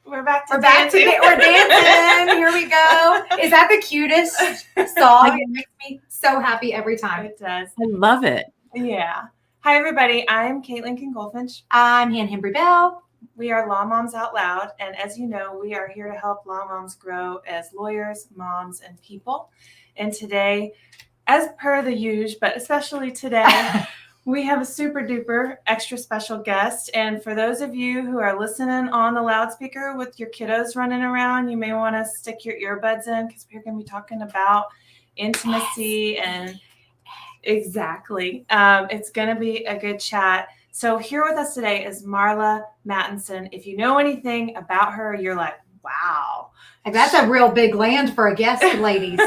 We're back to we're dancing. Here we go. Is that the cutest song? It makes me so happy every time. It does. I love it. Yeah. Hi, everybody. I'm Caitlin King-Goldfinch. I'm Hembry Bell. We are Law Moms Out Loud. And as you know, we are here to help law moms grow as lawyers, moms, and people. And today, as per the usual, but especially today, we have a super duper extra special guest. And for those of you who are listening on the loudspeaker with your kiddos running around, you may want to stick your earbuds in because we're going to be talking about intimacy and exactly. It's going to be a good chat. So here with us today is Marla Mattenson. If you know anything about her, you're like, wow. Like, that's a real big land for a guest, ladies.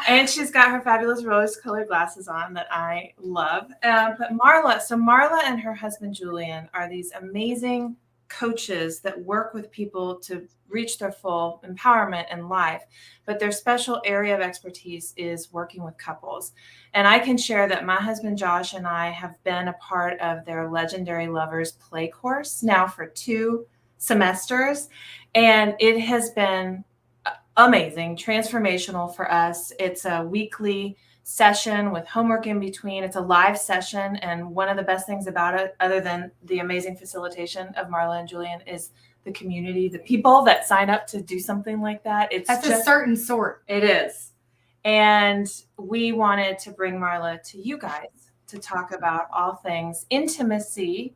And she's got her fabulous rose-colored glasses on that I love. But Marla and her husband, Julian, are these amazing coaches that work with people to reach their full empowerment in life. But their special area of expertise is working with couples. And I can share that my husband, Josh, and I have been a part of their Legendary Lovers Play course now for 2 semesters. And it has been amazing, transformational for us. It's a weekly session with homework in between. It's a live session. And one of the best things about it, other than the amazing facilitation of Marla and Julian, is the community, the people that sign up to do something like that. That's a certain sort. It is. And we wanted to bring Marla to you guys to talk about all things intimacy,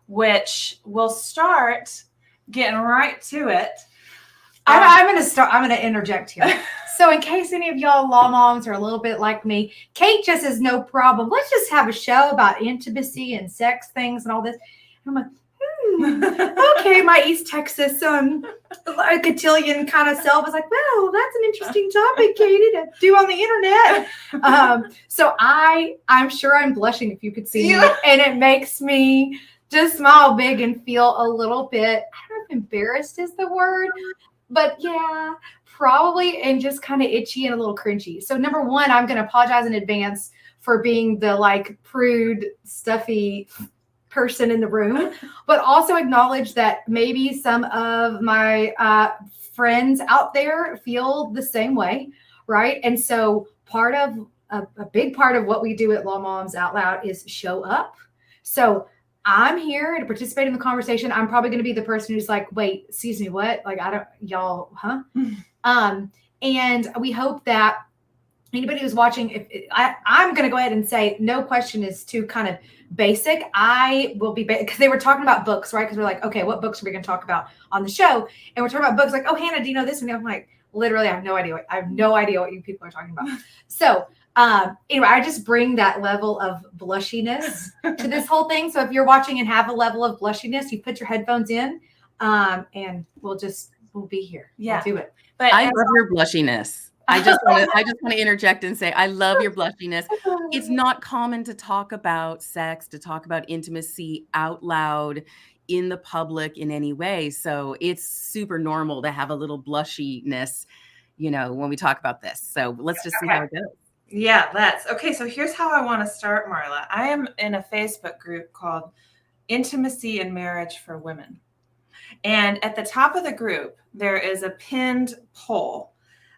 which will start getting right to it. I'm going to interject here. So in case any of y'all law moms are a little bit like me, Kate just has no problem. Let's just have a show about intimacy and sex things and all this. And I'm like, okay, my East Texas a cotillion kind of self was like, well, that's an interesting topic, Katie, to do on the internet. So I'm sure I'm blushing if you could see me, and it makes me just smile big and feel a little bit, I don't know if embarrassed is the word, but yeah, probably, and just kind of itchy and a little cringy. So number one, I'm going to apologize in advance for being the like prude, stuffy person in the room, but also acknowledge that maybe some of my friends out there feel the same way, right? And so a big part of what we do at Law Moms Out Loud is show up. So I'm here to participate in the conversation. I'm probably going to be the person who's like, wait, excuse me, what? Like, y'all, huh? And we hope that anybody who's watching, I'm going to go ahead and say no question is too kind of basic. I will be, because they were talking about books, right? Because we're like, okay, what books are we going to talk about on the show? And we're talking about books like, oh, Hannah, do you know this? And I'm like, literally, I have no idea what you people are talking about. So anyway, I just bring that level of blushiness to this whole thing. So if you're watching and have a level of blushiness, you put your headphones in, and we'll be here. Yeah, we'll do it. But I love your blushiness. I just want to interject and say, I love your blushiness. It's not common to talk about sex, to talk about intimacy out loud in the public in any way. So it's super normal to have a little blushiness, when we talk about this. So let's just see how it goes. Yeah, okay. So here's how I want to start, Marla. I am in a Facebook group called Intimacy and Marriage for Women. And at the top of the group, there is a pinned poll.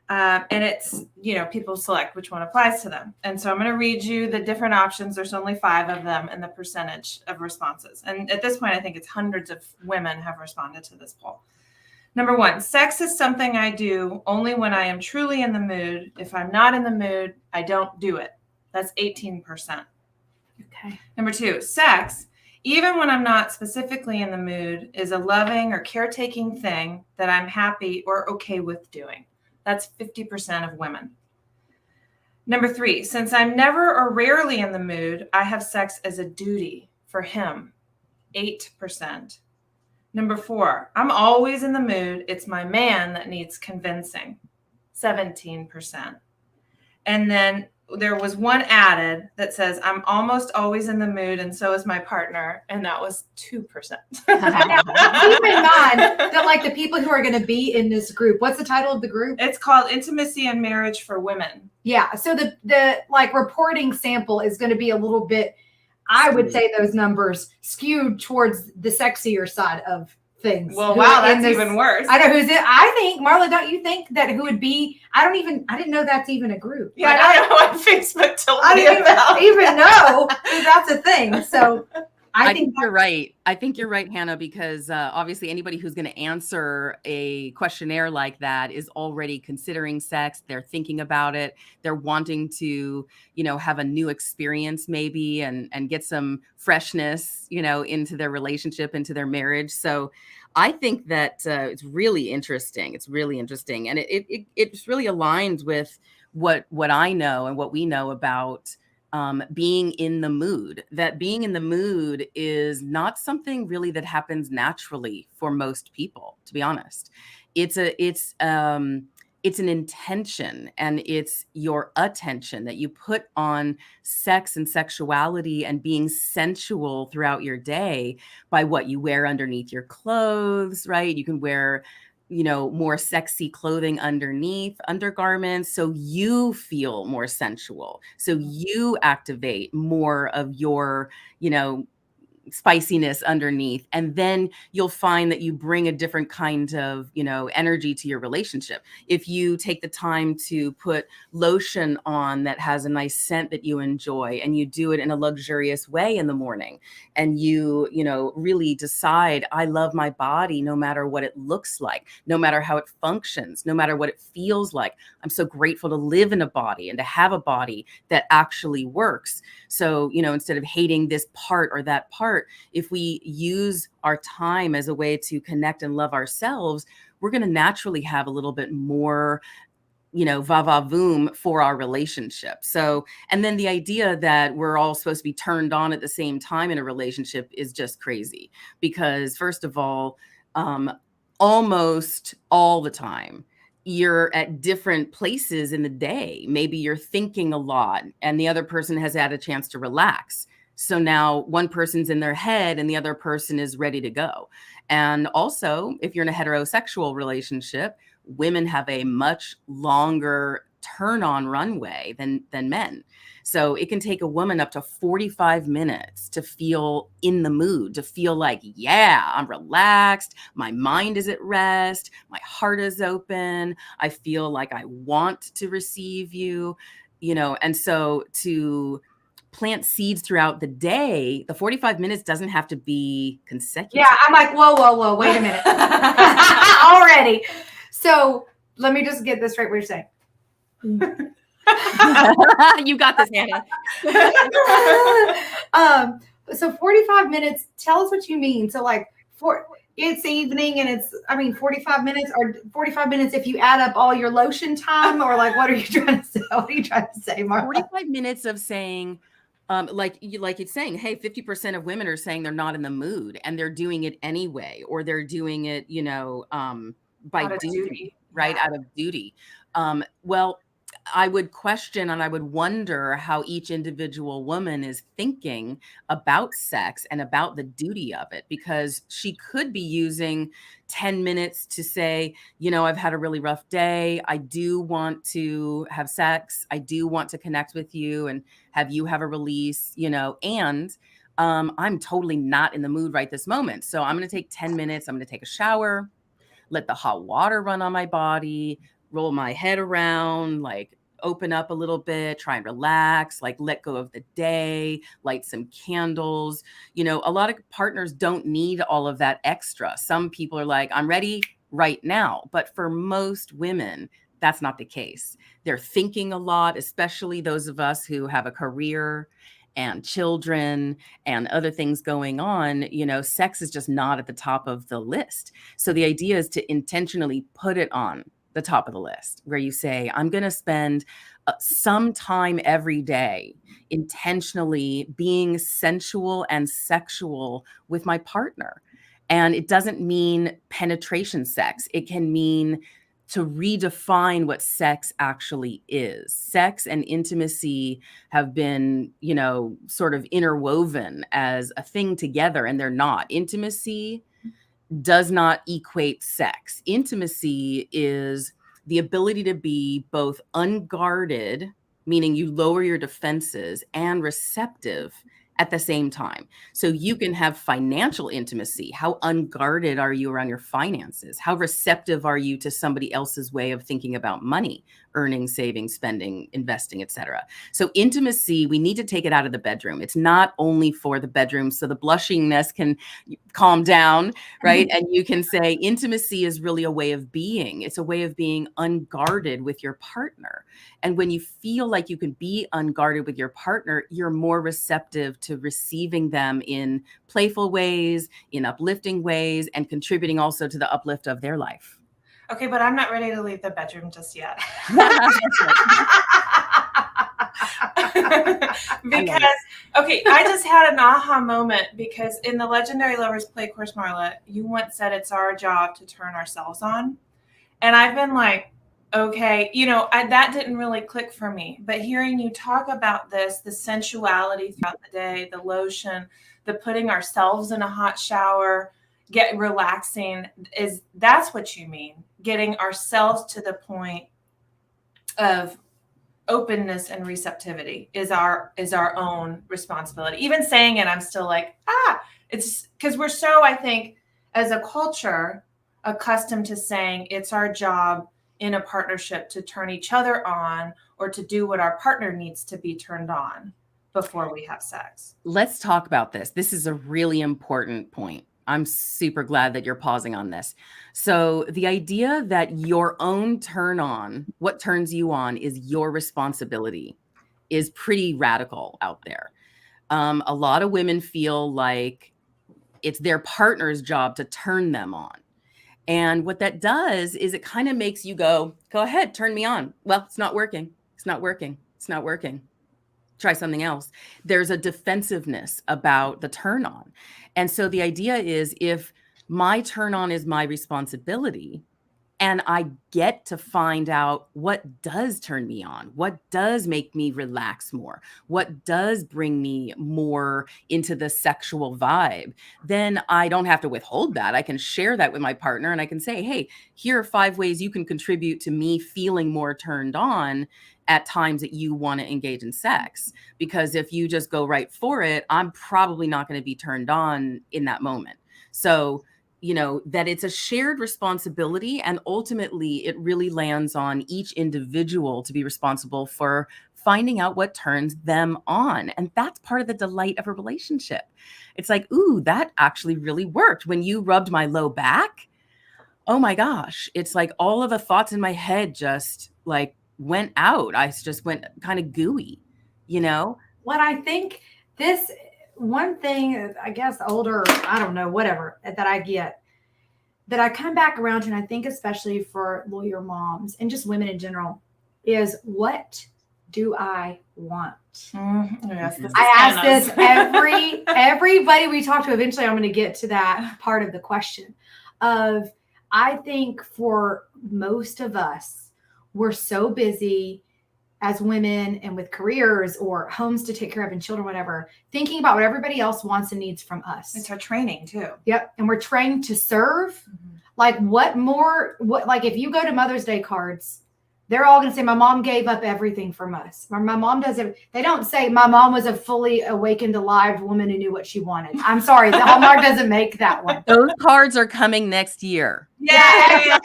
And it's, people select which one applies to them. And so I'm going to read you the different options. There's only 5 of them and the percentage of responses. And at this point, I think it's hundreds of women have responded to this poll. Number 1, sex is something I do only when I am truly in the mood. If I'm not in the mood, I don't do it. That's 18%. Okay. Number 2, sex, even when I'm not specifically in the mood, is a loving or caretaking thing that I'm happy or okay with doing. That's 50% of women. Number 3, since I'm never or rarely in the mood, I have sex as a duty for him. 8%. Number 4, I'm always in the mood. It's my man that needs convincing. 17%. And then there was one added that says, I'm almost always in the mood, and so is my partner. And that was 2%. Now, keep in mind that like the people who are going to be in this group, what's the title of the group? It's called Intimacy and Marriage for Women. Yeah. So the like reporting sample is going to be a little bit, I would say those numbers skewed towards the sexier side of things. Well, wow, that's even worse. I know who's it. I think, Marla, don't you think that who would be, I didn't know that's even a group. Yeah, I don't know what Facebook told me I about. didn't even know that's a thing. So I think you're right. I think you're right, Hannah, because obviously anybody who's going to answer a questionnaire like that is already considering sex. They're thinking about it. They're wanting to, have a new experience maybe and get some freshness, into their relationship, into their marriage. So I think that it's really interesting. It's really interesting. And it's really aligned with what I know and what we know about being in the mood. That being in the mood is not something really that happens naturally for most people, to be honest. It's an intention, and it's your attention that you put on sex and sexuality and being sensual throughout your day by what you wear underneath your clothes, right? You can wear more sexy clothing undergarments, so you feel more sensual, so you activate more of your spiciness underneath, and then you'll find that you bring a different kind of energy to your relationship. If you take the time to put lotion on that has a nice scent that you enjoy, and you do it in a luxurious way in the morning, and you really decide, I love my body no matter what it looks like, no matter how it functions, no matter what it feels like. I'm so grateful to live in a body and to have a body that actually works. So instead of hating this part or that part, if we use our time as a way to connect and love ourselves, we're going to naturally have a little bit more, va-va-voom for our relationship. So, and then the idea that we're all supposed to be turned on at the same time in a relationship is just crazy. Because first of all, almost all the time, you're at different places in the day. Maybe you're thinking a lot and the other person has had a chance to relax. So now one person's in their head and the other person is ready to go. And also, if you're in a heterosexual relationship, women have a much longer turn on runway than men. So it can take a woman up to 45 minutes to feel in the mood, to feel like, yeah, I'm relaxed. My mind is at rest. My heart is open. I feel like I want to receive you, and so to plant seeds throughout the day, the 45 minutes doesn't have to be consecutive. Yeah, I'm like, whoa, wait a minute. Already. So let me just get this right, what you're saying. You got this, Hannah. So 45 minutes, tell us what you mean. So like it's evening and 45 minutes, or 45 minutes if you add up all your lotion time, or like, what are you trying to say? What are you trying to say, Marla? 45 minutes of saying, like it's saying, hey, 50% of women are saying they're not in the mood and they're doing it anyway, or they're doing it, by duty, right? Out of duty. Well, I would question and I would wonder how each individual woman is thinking about sex and about the duty of it, because she could be using 10 minutes to say, I've had a really rough day. I do want to have sex. I do want to connect with you and have you have a release, and I'm totally not in the mood right this moment. So I'm going to take 10 minutes. I'm going to take a shower, let the hot water run on my body, roll my head around, like open up a little bit, try and relax, like let go of the day, light some candles. A lot of partners don't need all of that extra. Some people are like, I'm ready right now. But for most women, that's not the case. They're thinking a lot, especially those of us who have a career and children and other things going on. Sex is just not at the top of the list. So the idea is to intentionally put it on the top of the list, where you say, I'm going to spend some time every day intentionally being sensual and sexual with my partner. And it doesn't mean penetration sex. It can mean to redefine what sex actually is. Sex and intimacy have been, sort of interwoven as a thing together, and they're not. Intimacy does not equate sex. Intimacy is the ability to be both unguarded, meaning you lower your defenses, and receptive at the same time. So you can have financial intimacy. How unguarded are you around your finances? How receptive are you to somebody else's way of thinking about money, earning, saving, spending, investing, etc.? So intimacy, we need to take it out of the bedroom. It's not only for the bedroom, so the blushingness can calm down, right? And you can say intimacy is really a way of being. It's a way of being unguarded with your partner. And when you feel like you can be unguarded with your partner, you're more receptive to receiving them in playful ways, in uplifting ways, and contributing also to the uplift of their life. Okay, but I'm not ready to leave the bedroom just yet. Because, okay, I just had an aha moment because in the Legendary Lovers Play Course, Marla, you once said it's our job to turn ourselves on. And I've been like, okay, that didn't really click for me. But hearing you talk about this, the sensuality throughout the day, the lotion, the putting ourselves in a hot shower, relaxing, that's what you mean. Getting ourselves to the point of openness and receptivity is our own responsibility. Even saying it, I'm still like, it's because we're so, I think, as a culture, accustomed to saying it's our job in a partnership to turn each other on or to do what our partner needs to be turned on before we have sex. Let's talk about this. This is a really important point. I'm super glad that you're pausing on this. So the idea that your own turn on, what turns you on, is your responsibility is pretty radical out there. A lot of women feel like it's their partner's job to turn them on. And what that does is it kind of makes you go ahead, turn me on. Well, it's not working. It's not working. It's not working. Try something else. There's a defensiveness about the turn on. And so the idea is if my turn on is my responsibility and I get to find out what does turn me on, what does make me relax more, what does bring me more into the sexual vibe, then I don't have to withhold that. I can share that with my partner and I can say, hey, here are 5 ways you can contribute to me feeling more turned on at times that you want to engage in sex. Because if you just go right for it, I'm probably not going to be turned on in that moment. So that it's a shared responsibility, and ultimately it really lands on each individual to be responsible for finding out what turns them on. And that's part of the delight of a relationship. It's like, ooh, that actually really worked. When you rubbed my low back, oh my gosh, it's like all of the thoughts in my head just like went out. I just went kind of gooey, What I think this one thing, I guess older, I don't know, whatever, that I get, that I come back around to, and I think especially for lawyer moms and just women in general, is what do I want? Mm-hmm. Yes, I ask this everybody we talk to. Eventually I'm going to get to that part of the question of, I think for most of us, we're so busy as women and with careers or homes to take care of and children, whatever, thinking about what everybody else wants and needs from us. It's our training too. Yep. And we're trained to serve. Mm-hmm. Like if you go to Mother's Day cards, they're all going to say, my mom gave up everything from us. Or my mom doesn't. They don't say my mom was a fully awakened, alive woman who knew what she wanted. I'm sorry. The Hallmark doesn't make that one. Those cards are coming next year. Yay! But,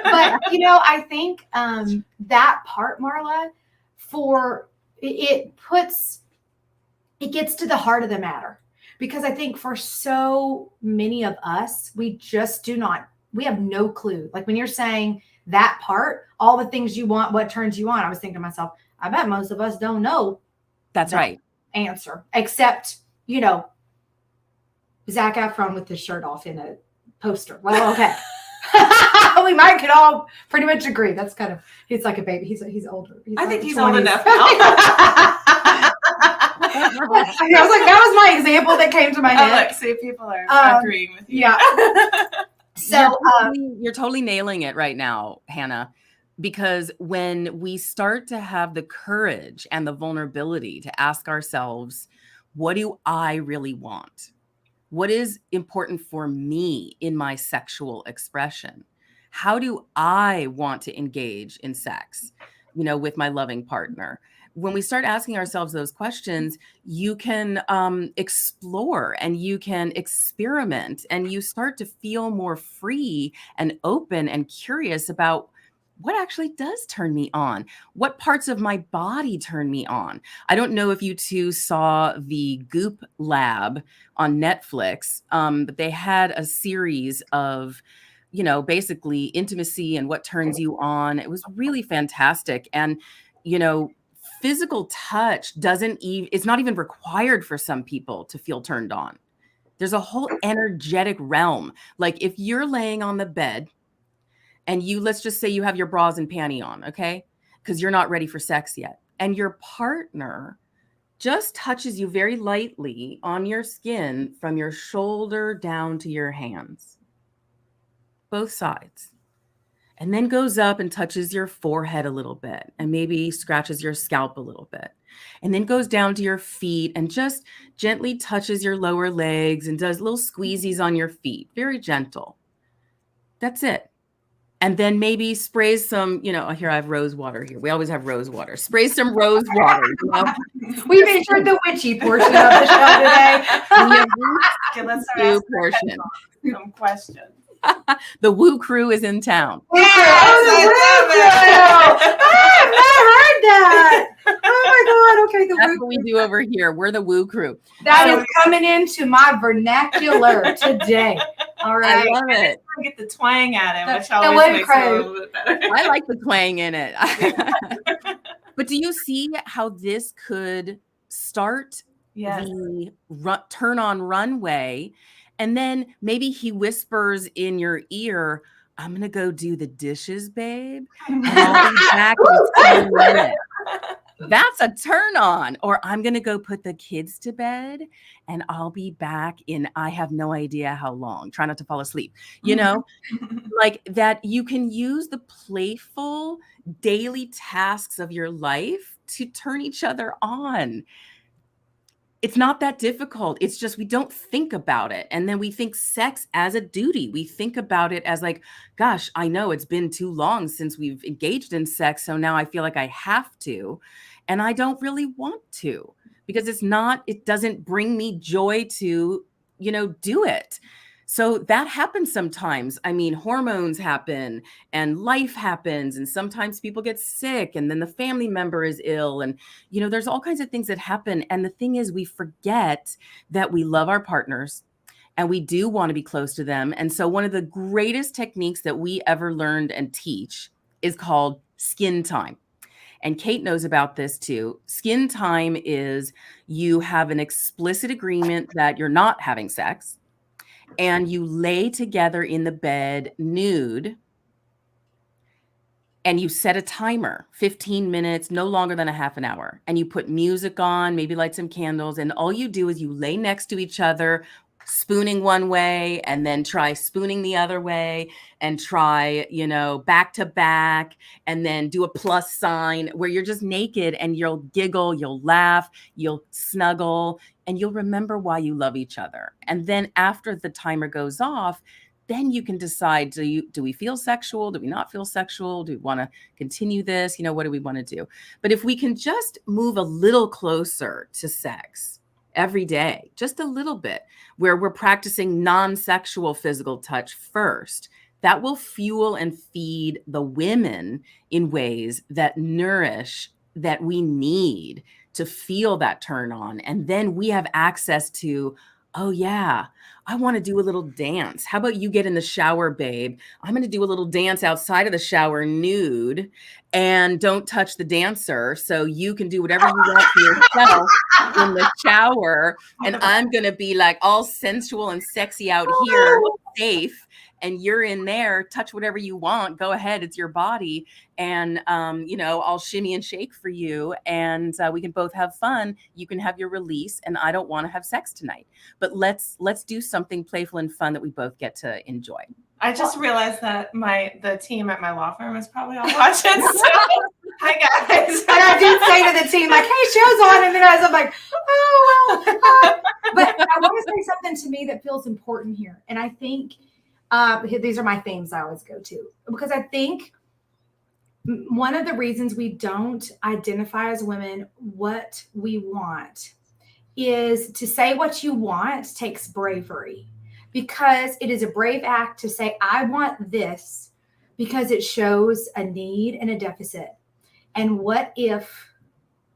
I think that part, Marla, it gets to the heart of the matter. Because I think for so many of us, we have no clue. Like when you're saying that part, all the things you want, what turns you on, I was thinking to myself, I bet most of us don't know. That's right. Answer, except, Zac Efron with his shirt off in a poster. Well, okay. We could all pretty much agree. That's he's like a baby. He's older. I think like he's 20s. old enough now. I was like, that was my example that came to my head. Look, see, people are agreeing with you. Yeah. So you're totally nailing it right now, Hannah, because when we start to have the courage and the vulnerability to ask ourselves, what do I really want? What is important for me in my sexual expression? How do I want to engage in sex, with my loving partner? When we start asking ourselves those questions, you can explore and you can experiment and you start to feel more free and open and curious about what actually does turn me on. What parts of my body turn me on? I don't know if you two saw the Goop Lab on Netflix, but they had a series of basically intimacy and what turns you on. It was really fantastic. And, physical touch it's not even required for some people to feel turned on. There's a whole energetic realm. Like if you're laying on the bed and let's just say you have your bras and panty on, okay? Because you're not ready for sex yet. And your partner just touches you very lightly on your skin from your shoulder down to your hands, both sides. And then goes up and touches your forehead a little bit and maybe scratches your scalp a little bit. And then goes down to your feet and just gently touches your lower legs and does little squeezies on your feet. Very gentle. That's it. And then maybe sprays some, here I have rose water here. We always have rose water. Spray some rose water. We've entered the witchy portion of the show today. Okay, let's start portion. Some questions. The Woo Crew is in town. I have not heard that. Oh my God. Okay. That's what we do over here. We're the Woo Crew. That is coming into my vernacular today. All right. I love it. Get the twang at it, which always makes it a little bit better. I like the twang in it. But do you see how this could start the turn on runway? And then maybe he whispers in your ear, I'm going to go do the dishes, babe. And I'll be back in 10 minutes. That's a turn on. Or I'm going to go put the kids to bed and I'll be back in, I have no idea how long. Try not to fall asleep. Like that you can use the playful daily tasks of your life to turn each other on. It's not that difficult. It's just we don't think about it. And then we think sex as a duty. We think about it as like, gosh, I know it's been too long since we've engaged in sex. So now I feel like I have to. And I don't really want to because it doesn't bring me joy to, do it. So that happens sometimes. I mean, hormones happen and life happens. And sometimes people get sick and then the family member is ill. And, there's all kinds of things that happen. And the thing is, we forget that we love our partners and we do want to be close to them. And so one of the greatest techniques that we ever learned and teach is called skin time. And Kate knows about this too. Skin time is you have an explicit agreement that you're not having sex. And you lay together in the bed nude and you set a timer, 15 minutes, no longer than a half an hour. And you put music on, maybe light some candles. And all you do is you lay next to each other, spooning one way and then try spooning the other way and try, back to back and then do a plus sign where you're just naked and you'll giggle, you'll laugh, you'll snuggle, and you'll remember why you love each other. And then after the timer goes off, then you can decide, do we feel sexual? Do we not feel sexual? Do we want to continue this? What do we want to do? But if we can just move a little closer to sex every day, just a little bit, where we're practicing non-sexual physical touch first, that will fuel and feed the women in ways that nourish, that we need to feel that turn on. And then we have access to, oh yeah, I want to do a little dance. How about you get in the shower, babe? I'm going to do a little dance outside of the shower nude and don't touch the dancer. So you can do whatever you want for yourself in the shower. And I'm going to be like all sensual and sexy out here, safe. and you're in there, touch whatever you want, go ahead, it's your body. And, I'll shimmy and shake for you, and we can both have fun. You can have your release, and I don't want to have sex tonight, but let's do something playful and fun that we both get to enjoy. I just realized that the team at my law firm is probably all watching. So, hi guys. And I did say to the team, like, hey, show's on. And then I'm like, oh, well. But I want to say something to me that feels important here. And I think these are my themes I always go to, because I think one of the reasons we don't identify as women what we want is to say what you want takes bravery, because it is a brave act to say, I want this, because it shows a need and a deficit. And what if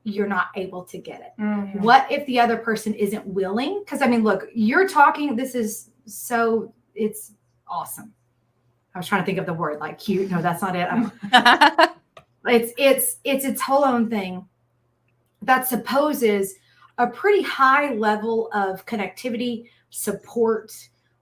you're not able to get it? Mm-hmm. What if the other person isn't willing? Because I mean, look, you're talking, it's awesome. I was trying to think of the word like cute. No, that's not it. It's its whole own thing that supposes a pretty high level of connectivity, support,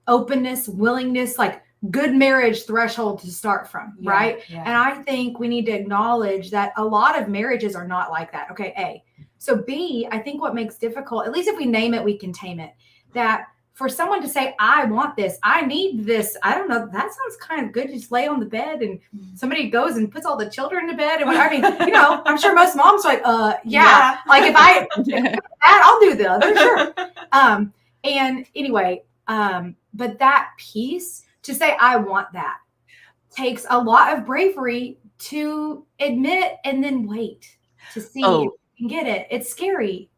openness, willingness, like good marriage threshold to start from, right? Yeah. And I think we need to acknowledge that a lot of marriages are not like that. Okay, A. So B, I think what makes difficult, at least if we name it, we can tame it, that for someone to say, I want this, I need this, I don't know, that sounds kind of good. You just lay on the bed and somebody goes and puts all the children to bed. And I mean, I'm sure most moms are like, yeah. Like if I that, I'll do the other, sure. And anyway, but that piece to say, I want that, takes a lot of bravery to admit and then wait to see if you can get it. It's scary.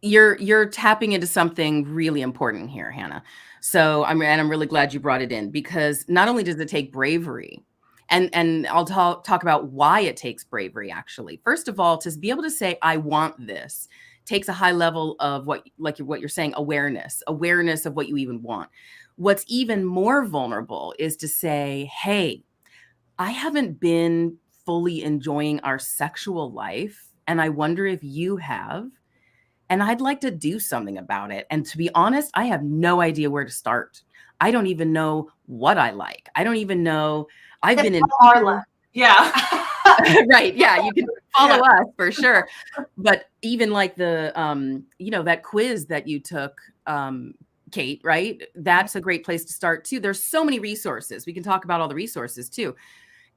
You're tapping into something really important here, Hannah. So I'm really glad you brought it in, because not only does it take bravery, and I'll talk about why it takes bravery, actually. First of all, to be able to say, I want this, takes a high level of what you're saying, awareness of what you even want. What's even more vulnerable is to say, hey, I haven't been fully enjoying our sexual life, and I wonder if you have, and I'd like to do something about it. And to be honest, I have no idea where to start. I don't even know what I like. I don't even know. I've been in Marla. Yeah. Right. Yeah. You can follow us for sure. But even like the, that quiz that you took, Kate, right? That's a great place to start too. There's so many resources. We can talk about all the resources too.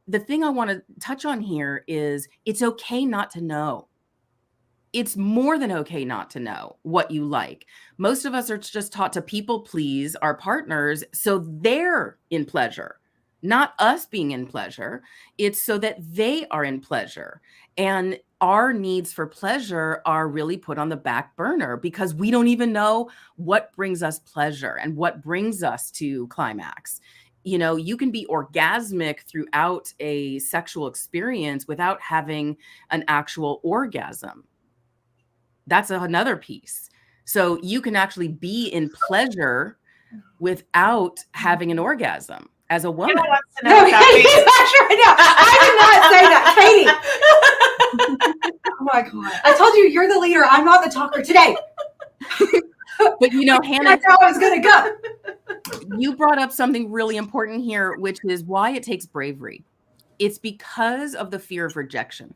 The thing I want to touch on here is it's okay not to know. It's more than okay not to know what you like. Most of us are just taught to people please our partners so they're in pleasure, not us being in pleasure. It's so that they are in pleasure. And our needs for pleasure are really put on the back burner because we don't even know what brings us pleasure and what brings us to climax. You can be orgasmic throughout a sexual experience without having an actual orgasm. That's another piece. So you can actually be in pleasure without having an orgasm as a woman. No, Katie's right now. I did not say that, Katie. Oh my God. I told you, you're the leader. I'm not the talker today. But Hannah, that's how I was going to go. You brought up something really important here, which is why it takes bravery. It's because of the fear of rejection.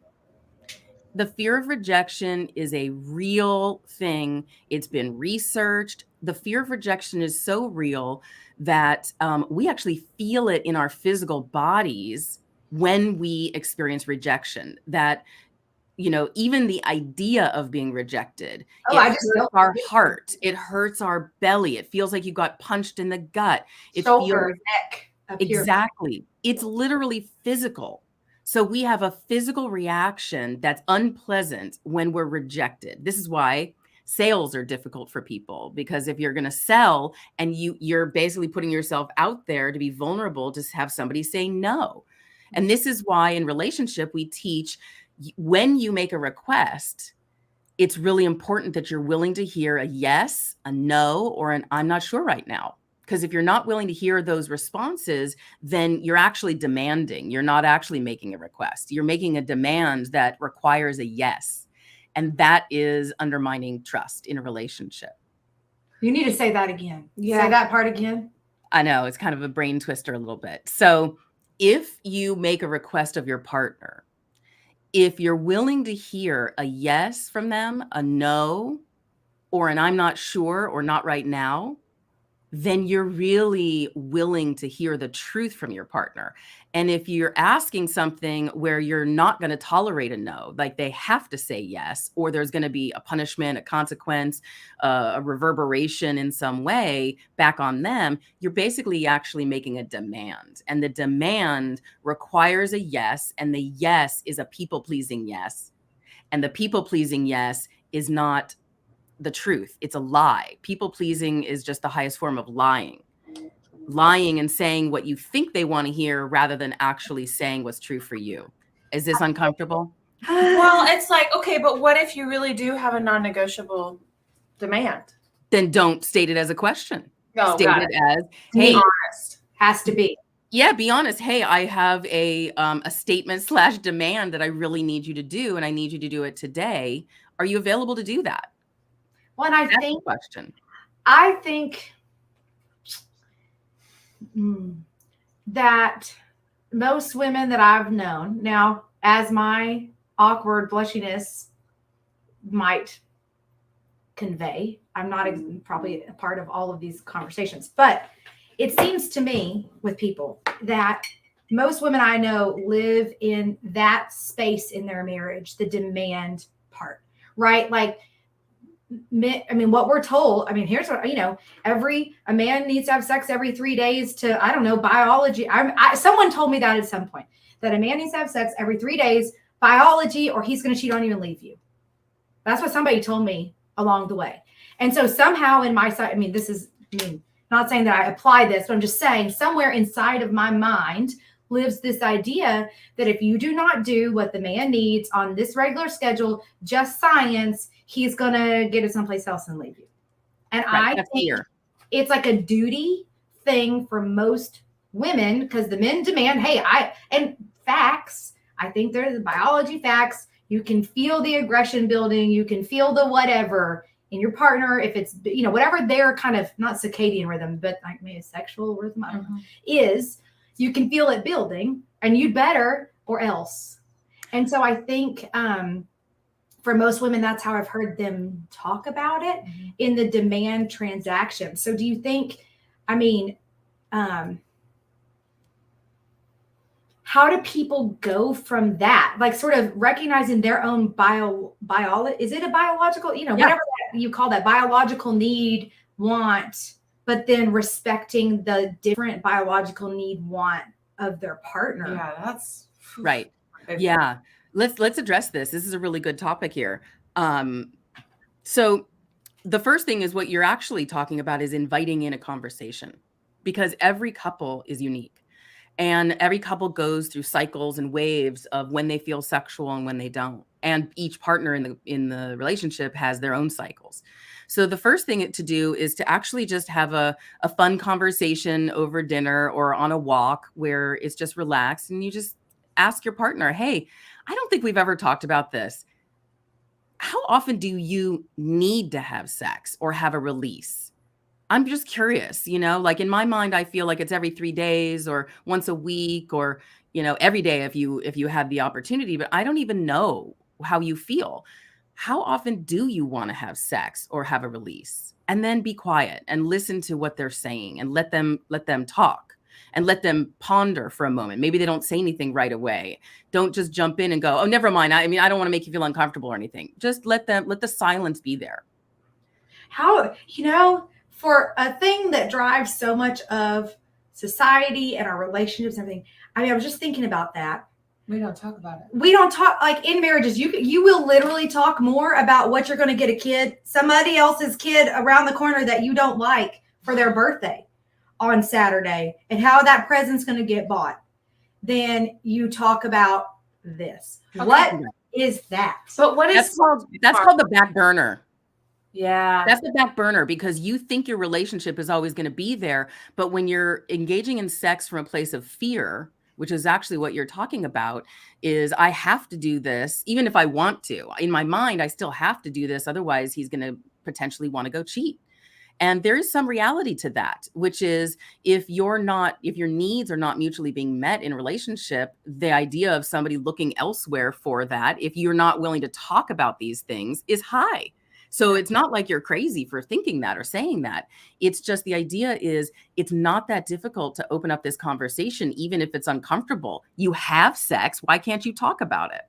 The fear of rejection is a real thing. It's been researched. The fear of rejection is so real that we actually feel it in our physical bodies when we experience rejection. That, even the idea of being rejected, it hurts our heart. It hurts our belly. It feels like you got punched in the gut. It Shoulder, neck. Exactly. It's literally physical. So we have a physical reaction that's unpleasant when we're rejected. This is why sales are difficult for people, because if you're going to sell and you're basically putting yourself out there to be vulnerable, to have somebody say no. And this is why in relationship, we teach when you make a request, it's really important that you're willing to hear a yes, a no, or an I'm not sure right now. Because if you're not willing to hear those responses, then you're actually demanding. You're not actually making a request. You're making a demand that requires a yes. And that is undermining trust in a relationship. You need to say that again. Yeah. Say that part again. I know it's kind of a brain twister a little bit. So if you make a request of your partner, if you're willing to hear a yes from them, a no, or an I'm not sure or not right now, then you're really willing to hear the truth from your partner. And if you're asking something where you're not going to tolerate a no, like they have to say yes, or there's going to be a punishment, a consequence, a reverberation in some way back on them, you're basically actually making a demand. And the demand requires a yes, and the yes is a people-pleasing yes. And the people-pleasing yes is not the truth. It's a lie. People pleasing is just the highest form of lying. Lying and saying what you think they want to hear rather than actually saying what's true for you. Is this uncomfortable? Well, it's like, okay, but what if you really do have a non-negotiable demand? Then don't state it as a question. No, State got it it. as, Be hey, honest. Has to be. yeah, be honest. Hey, I have a statement / demand that I really need you to do, and I need you to do it today. Are you available to do that? Well, and That's the question. I think that most women that I've known now, as my awkward blushiness might convey, I'm not probably a part of all of these conversations, but it seems to me with people that most women I know live in that space in their marriage, the demand part, right? Like, I mean, what we're told, I mean, here's what, a man needs to have sex every 3 days to, I don't know, biology. Someone told me that at some point, that a man needs to have sex every 3 days, biology, or he's going to cheat on you and leave you. That's what somebody told me along the way. And so somehow in my side, not saying that I apply this, but I'm just saying somewhere inside of my mind lives this idea that if you do not do what the man needs on this regular schedule, just science, he's going to get it someplace else and leave you. And Right, I think it's like a duty thing for most women, because the men demand, and facts, I think there's biology facts. You can feel the aggression building. You can feel the whatever in your partner. If it's, whatever their kind of, not circadian rhythm, but like maybe a sexual rhythm is, you can feel it building, and you'd better or else. And so I think for most women, that's how I've heard them talk about it in the demand transaction. So do you think, how do people go from that? Like sort of recognizing their own biology. Is it a biological, whatever you call that, biological need, want, but then respecting the different biological need, want of their partner? Yeah, that's right. Yeah. Let's address this. This is a really good topic here. So the first thing is what you're actually talking about is inviting in a conversation, because every couple is unique. And every couple goes through cycles and waves of when they feel sexual and when they don't. And each partner in the relationship has their own cycles. So the first thing to do is to actually just have a fun conversation over dinner or on a walk where it's just relaxed, and you just ask your partner, hey, I don't think we've ever talked about this. How often do you need to have sex or have a release? I'm just curious, like in my mind, I feel like it's every 3 days or once a week or, every day if you have the opportunity, but I don't even know how you feel. How often do you want to have sex or have a release? And then be quiet and listen to what they're saying and let them talk and let them ponder for a moment. Maybe they don't say anything right away. Don't just jump in and go, oh, never mind. I don't want to make you feel uncomfortable or anything. Just let the silence be there. How, for a thing that drives so much of society and our relationships and everything. I was just thinking about that. We don't talk about it. We don't talk, like in marriages, you will literally talk more about what you're going to get a kid, somebody else's kid around the corner that you don't like for their birthday on Saturday, and how that present's going to get bought, than you talk about this. Okay. What is that? But what is that's called the back burner. Yeah. That's the back burner, because you think your relationship is always going to be there. But when you're engaging in sex from a place of fear, which is actually what you're talking about, is I have to do this, even if I want to. In my mind, I still have to do this. Otherwise, he's going to potentially want to go cheat. And there is some reality to that, which is if your needs are not mutually being met in a relationship, the idea of somebody looking elsewhere for that, if you're not willing to talk about these things, is high. So it's not like you're crazy for thinking that or saying that. It's just the idea is it's not that difficult to open up this conversation, even if it's uncomfortable. You have sex. Why can't you talk about it?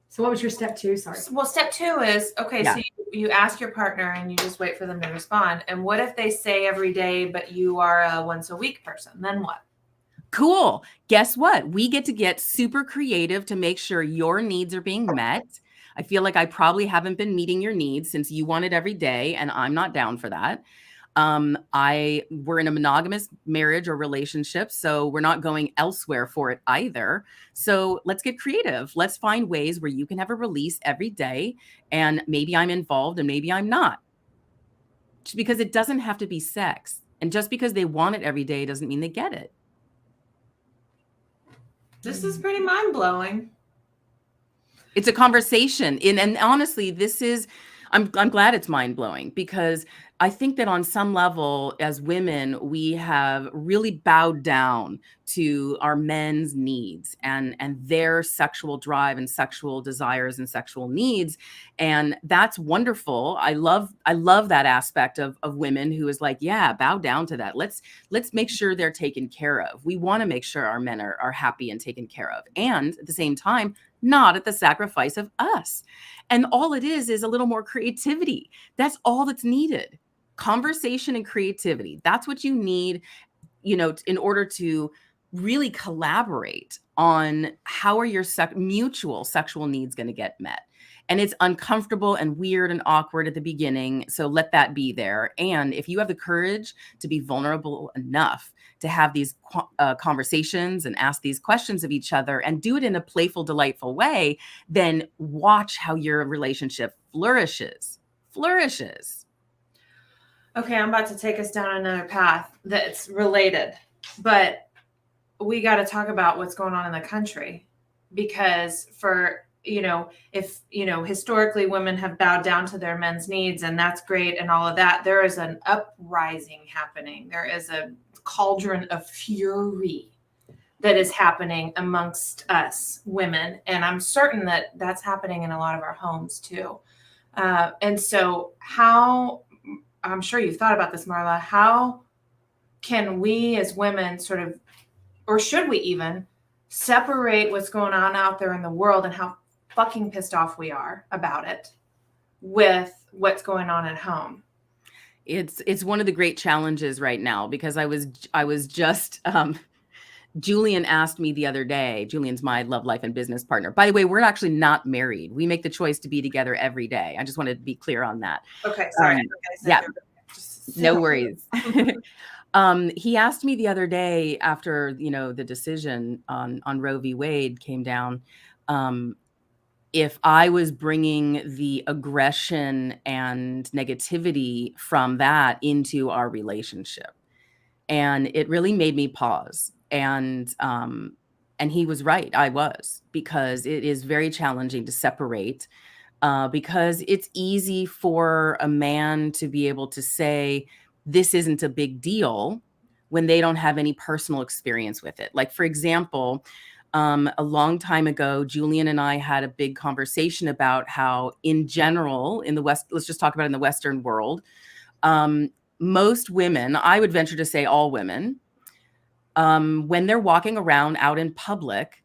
So what was your step 2? Sorry. Well, step 2 is, okay, Yeah. so you ask your partner and you just wait for them to respond. And what if they say every day, but you are a once a week person? Then what? Cool. Guess what? We get to get super creative to make sure your needs are being met. I feel like I probably haven't been meeting your needs since you want it every day, and I'm not down for that. We're in a monogamous marriage or relationship, so we're not going elsewhere for it either. So let's get creative. Let's find ways where you can have a release every day, and maybe I'm involved and maybe I'm not. Just because it doesn't have to be sex. And just because they want it every day doesn't mean they get it. This is pretty mind-blowing. It's a conversation. And honestly, I'm glad it's mind-blowing, because I think that on some level, as women, we have really bowed down to our men's needs and their sexual drive and sexual desires and sexual needs. And that's wonderful. I love that aspect of women who is like, yeah, bow down to that. Let's make sure they're taken care of. We want to make sure our men are happy and taken care of. And at the same time, not at the sacrifice of us. And all it is a little more creativity. That's all that's needed. Conversation and creativity. That's what you need, in order to really collaborate on how are your mutual sexual needs going to get met. And it's uncomfortable and weird and awkward at the beginning. So let that be there. And if you have the courage to be vulnerable enough to have these conversations and ask these questions of each other and do it in a playful, delightful way, then watch how your relationship flourishes. Okay, I'm about to take us down another path that's related, but we got to talk about what's going on in the country, because if historically women have bowed down to their men's needs, and that's great and all of that, there is an uprising happening. There is a cauldron of fury that is happening amongst us women. And I'm certain that that's happening in a lot of our homes too. And so I'm sure you've thought about this, Marla, how can we as women sort of, or should we even separate what's going on out there in the world and how fucking pissed off we are about it with what's going on at home? It's one of the great challenges right now, because I was just Julian asked me the other day. Julian's my love, life, and business partner. By the way, we're actually not married. We make the choice to be together every day. I just wanted to be clear on that. Okay, sorry. Yeah, no worries. He asked me the other day after, the decision on Roe v. Wade came down, if I was bringing the aggression and negativity from that into our relationship. And it really made me pause. And he was right. I was, because it is very challenging to separate, because it's easy for a man to be able to say, this isn't a big deal, when they don't have any personal experience with it. Like, for example, a long time ago, Julian and I had a big conversation about how, in general, in the West, let's just talk about in the Western world, most women, I would venture to say all women, when they're walking around out in public,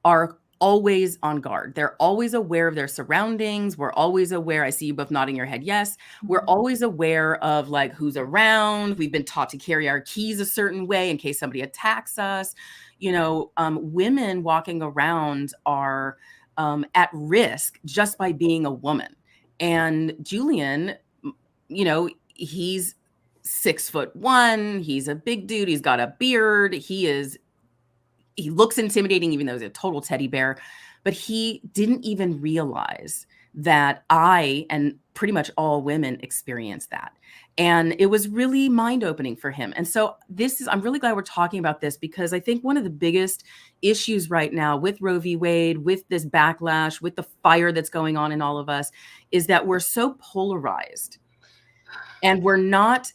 are always on guard. They're always aware of their surroundings. We're always aware. I see you both nodding your head. Yes. We're always aware of like who's around. We've been taught to carry our keys a certain way in case somebody attacks us. Women walking around are at risk just by being a woman. And Julian, he's 6'1". He's a big dude. He's got a beard. He looks intimidating, even though he's a total teddy bear. But he didn't even realize that I and pretty much all women experience that. And it was really mind-opening for him. And so I'm really glad we're talking about this, because I think one of the biggest issues right now with Roe v. Wade, with this backlash, with the fire that's going on in all of us, is that we're so polarized. And we're not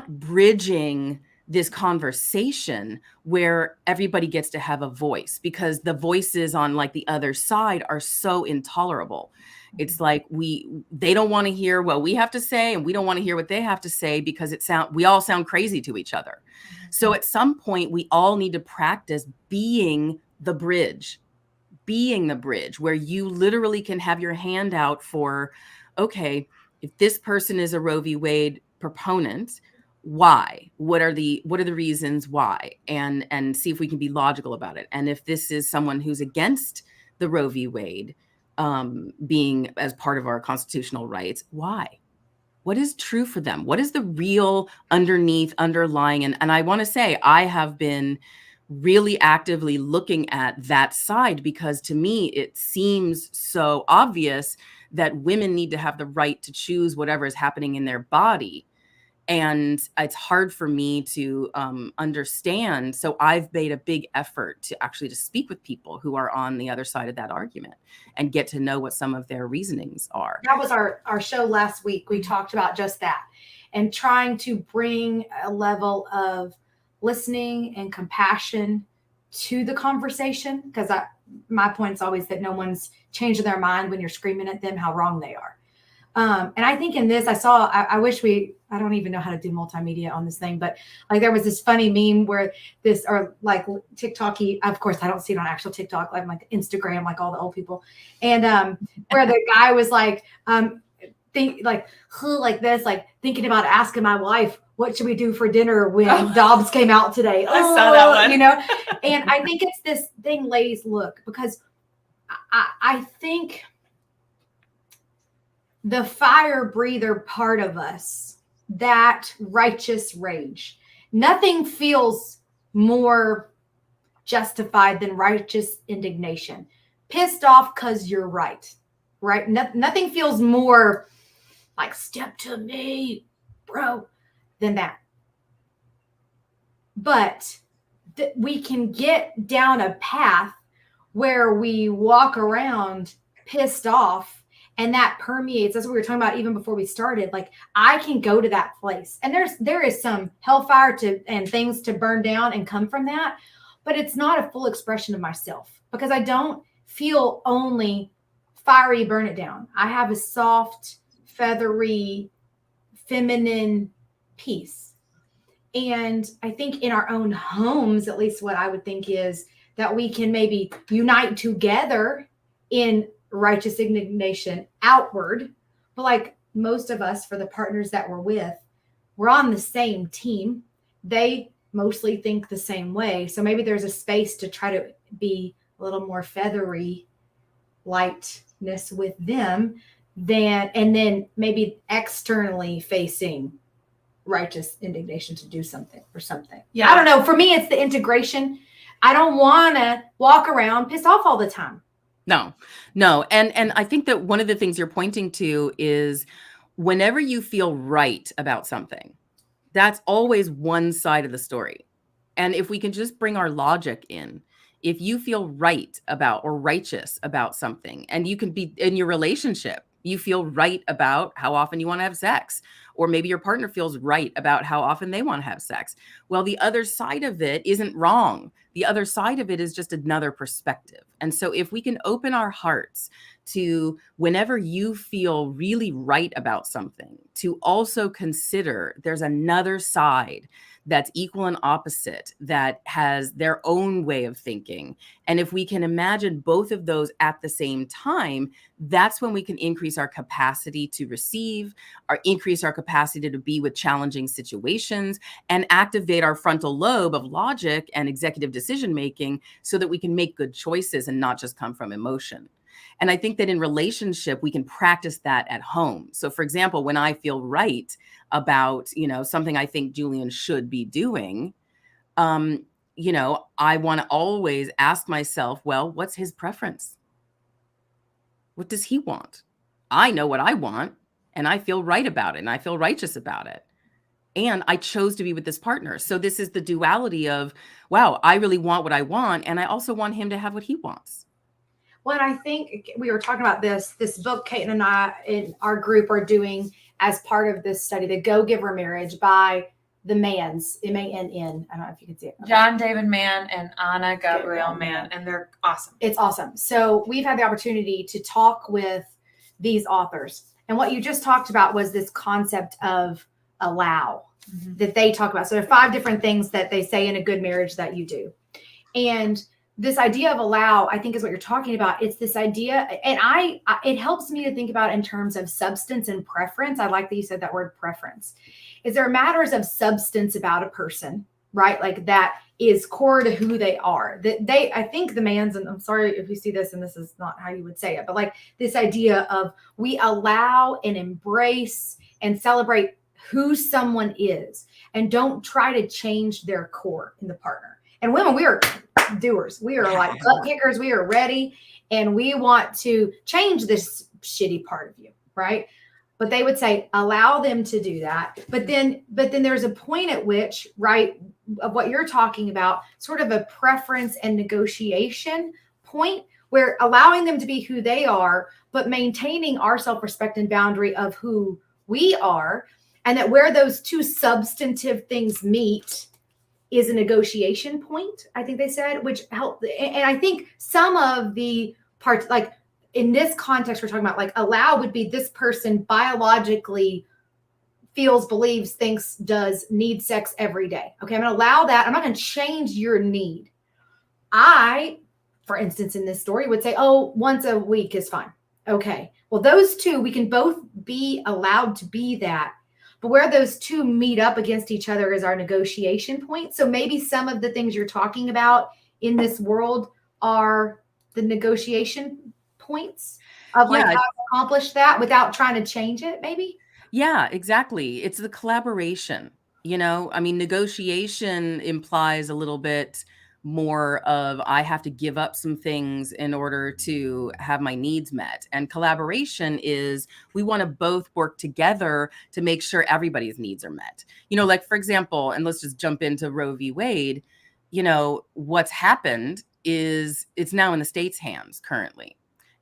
bridging this conversation where everybody gets to have a voice, because the voices on like the other side are so intolerable. It's like they don't want to hear what we have to say, and we don't want to hear what they have to say, because we all sound crazy to each other. So at some point we all need to practice being the bridge where you literally can have your hand out for, okay, if this person is a Roe v. Wade proponent, why? What are the reasons why? And see if we can be logical about it. And if this is someone who's against the Roe v. Wade being as part of our constitutional rights, why? What is true for them? What is the real underlying? And I want to say, I have been really actively looking at that side, because to me, it seems so obvious that women need to have the right to choose whatever is happening in their body. And it's hard for me to understand. So I've made a big effort to actually to speak with people who are on the other side of that argument and get to know what some of their reasonings are. That was our show last week. We talked about just that, and trying to bring a level of listening and compassion to the conversation. Because my point is always that no one's changing their mind when you're screaming at them how wrong they are. And I think in this, I wish I don't even know how to do multimedia on this thing, but like there was this funny meme where or like TikTok-y, of course, I don't see it on actual TikTok, like Instagram, like all the old people. And where the guy was like, thinking about asking my wife, what should we do for dinner when Dobbs came out today? I saw that one. You know, and I think it's this thing, ladies, look, because I think the fire breather part of us, that righteous rage, nothing feels more justified than righteous indignation. Pissed off because you're right? Nothing feels more like step to me, bro, than that. But we can get down a path where we walk around pissed off, and that permeates. That's what we were talking about even before we started. Like, I can go to that place, and there is some hellfire and things to burn down and come from that, but it's not a full expression of myself, because I don't feel only fiery, burn it down. I have a soft, feathery, feminine peace. And I think in our own homes, at least what I would think is that we can maybe unite together in righteous indignation outward. But like most of us, for the partners that we're with, we're on the same team. They mostly think the same way. So maybe there's a space to try to be a little more feathery lightness with them and then maybe externally facing righteous indignation to do something or something. Yeah. I don't know. For me, it's the integration. I don't want to walk around pissed off all the time. No. And I think that one of the things you're pointing to is whenever you feel right about something, that's always one side of the story. And if we can just bring our logic in, if you feel right about or righteous about something, and you can be in your relationship, you feel right about how often you want to have sex, or maybe your partner feels right about how often they want to have sex. Well, the other side of it isn't wrong. The other side of it is just another perspective. And so if we can open our hearts to whenever you feel really right about something, to also consider there's another side that's equal and opposite, that has their own way of thinking. And if we can imagine both of those at the same time, that's when we can increase our capacity to receive, or increase our capacity to be with challenging situations, and activate our frontal lobe of logic and executive decision-making so that we can make good choices and not just come from emotion. And I think that in relationship, we can practice that at home. So for example, when I feel right about, something I think Julian should be doing, I want to always ask myself, well, what's his preference? What does he want? I know what I want, and I feel right about it, and I feel righteous about it. And I chose to be with this partner. So this is the duality of, wow, I really want what I want, and I also want him to have what he wants. Well, and I think we were talking about this book Kate and I in our group are doing as part of this study, the Go Giver Marriage by the Manns, M-A-N-N. I don't know if you can see it. Okay. John David Mann and Anna Gabrielle Mann, and they're awesome. It's awesome. So we've had the opportunity to talk with these authors. And what you just talked about was this concept of allow that they talk about. So there are 5 different things that they say in a good marriage that you do. And this idea of allow, I think, is what you're talking about. It's this idea, and it helps me to think about in terms of substance and preference. I like that you said that word preference. Is there matters of substance about a person, right? Like that is core to who they are. That I think the Manns, and I'm sorry if you see this and this is not how you would say it, but like this idea of we allow and embrace and celebrate who someone is and don't try to change their core in the partner. And women, we are doers. We are like butt kickers. We are ready. And we want to change this shitty part of you, right? But they would say, allow them to do that. But then there's a point at which, right, of what you're talking about, sort of a preference and negotiation point where allowing them to be who they are, but maintaining our self-respect and boundary of who we are. And that where those 2 substantive things meet is a negotiation point, I think they said, which helped. And I think some of the parts, like in this context, we're talking about like allow would be this person biologically feels, believes, thinks, does need sex every day. Okay, I'm going to allow that. I'm not going to change your need. I, for instance, in this story would say, oh, once a week is fine. Okay, well, those 2, we can both be allowed to be that. But where those 2 meet up against each other is our negotiation point. So maybe some of the things you're talking about in this world are the negotiation points of like how to accomplish that without trying to change it, maybe? Yeah, exactly. It's the collaboration, I mean, negotiation implies a little bit more of I have to give up some things in order to have my needs met. And collaboration is we want to both work together to make sure everybody's needs are met. Like for example, and let's just jump into Roe v. Wade, what's happened is it's now in the state's hands currently.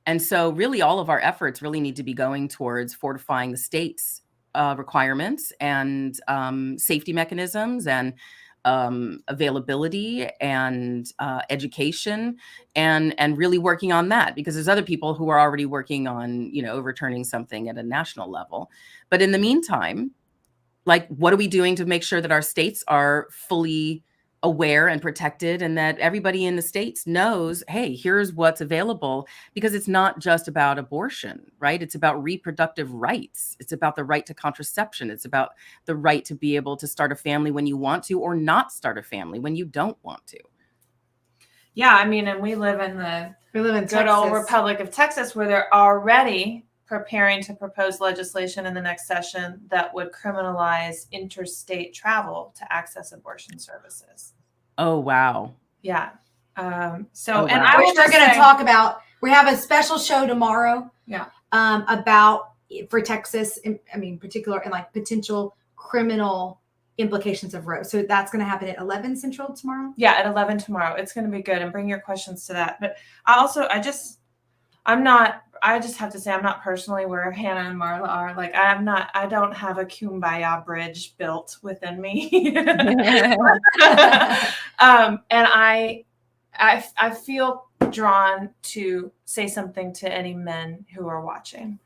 And so really all of our efforts really need to be going towards fortifying the state's requirements and safety mechanisms and availability and education and really working on that, because there's other people who are already working on, overturning something at a national level. But in the meantime, like, what are we doing to make sure that our states are fully aware and protected and that everybody in the states knows, hey, here's what's available, because it's not just about abortion, right? It's about reproductive rights. It's about the right to contraception. It's about the right to be able to start a family when you want to or not start a family when you don't want to. Yeah, I mean, and we live in good Texas. Old Republic of Texas, where they're already preparing to propose legislation in the next session that would criminalize interstate travel to access abortion services. Oh, wow. Yeah. And I was going to talk about, we have a special show tomorrow. Yeah. About for Texas, I mean, particular and like potential criminal implications of Roe. So that's going to happen at 11 Central tomorrow. Yeah, at 11 tomorrow. It's going to be good, and bring your questions to that. But I just have to say, I'm not personally where Hannah and Marla are. Like, I don't have a kumbaya bridge built within me. And I feel drawn to say something to any men who are watching,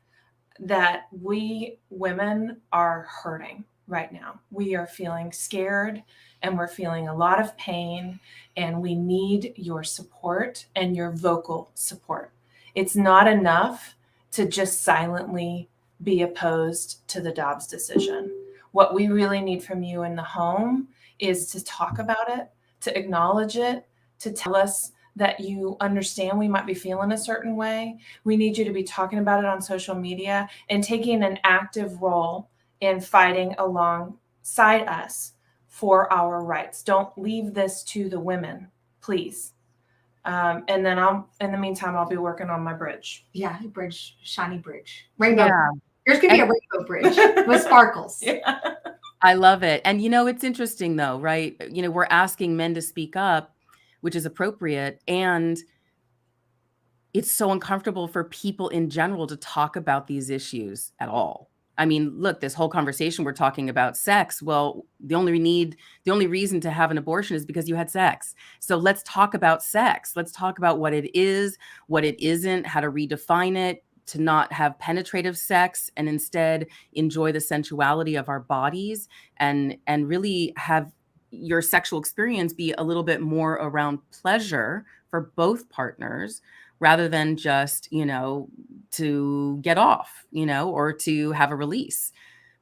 that we women are hurting right now. We are feeling scared and we're feeling a lot of pain, and we need your support and your vocal support. It's not enough to just silently be opposed to the Dobbs decision. What we really need from you in the home is to talk about it, to acknowledge it, to tell us that you understand we might be feeling a certain way. We need you to be talking about it on social media and taking an active role in fighting alongside us for our rights. Don't leave this to the women, please. And then in the meantime, I'll be working on my bridge. Yeah, bridge, shiny bridge, rainbow. Yeah. There's gonna be a rainbow bridge with sparkles. Yeah. I love it. And it's interesting though, right? We're asking men to speak up, which is appropriate, and it's so uncomfortable for people in general to talk about these issues at all. I mean, look, this whole conversation we're talking about sex. Well, the only reason to have an abortion is because you had sex. So let's talk about sex. Let's talk about what it is, what it isn't, how to redefine it, to not have penetrative sex and instead enjoy the sensuality of our bodies and really have your sexual experience be a little bit more around pleasure for both partners rather than just, to get off, or to have a release.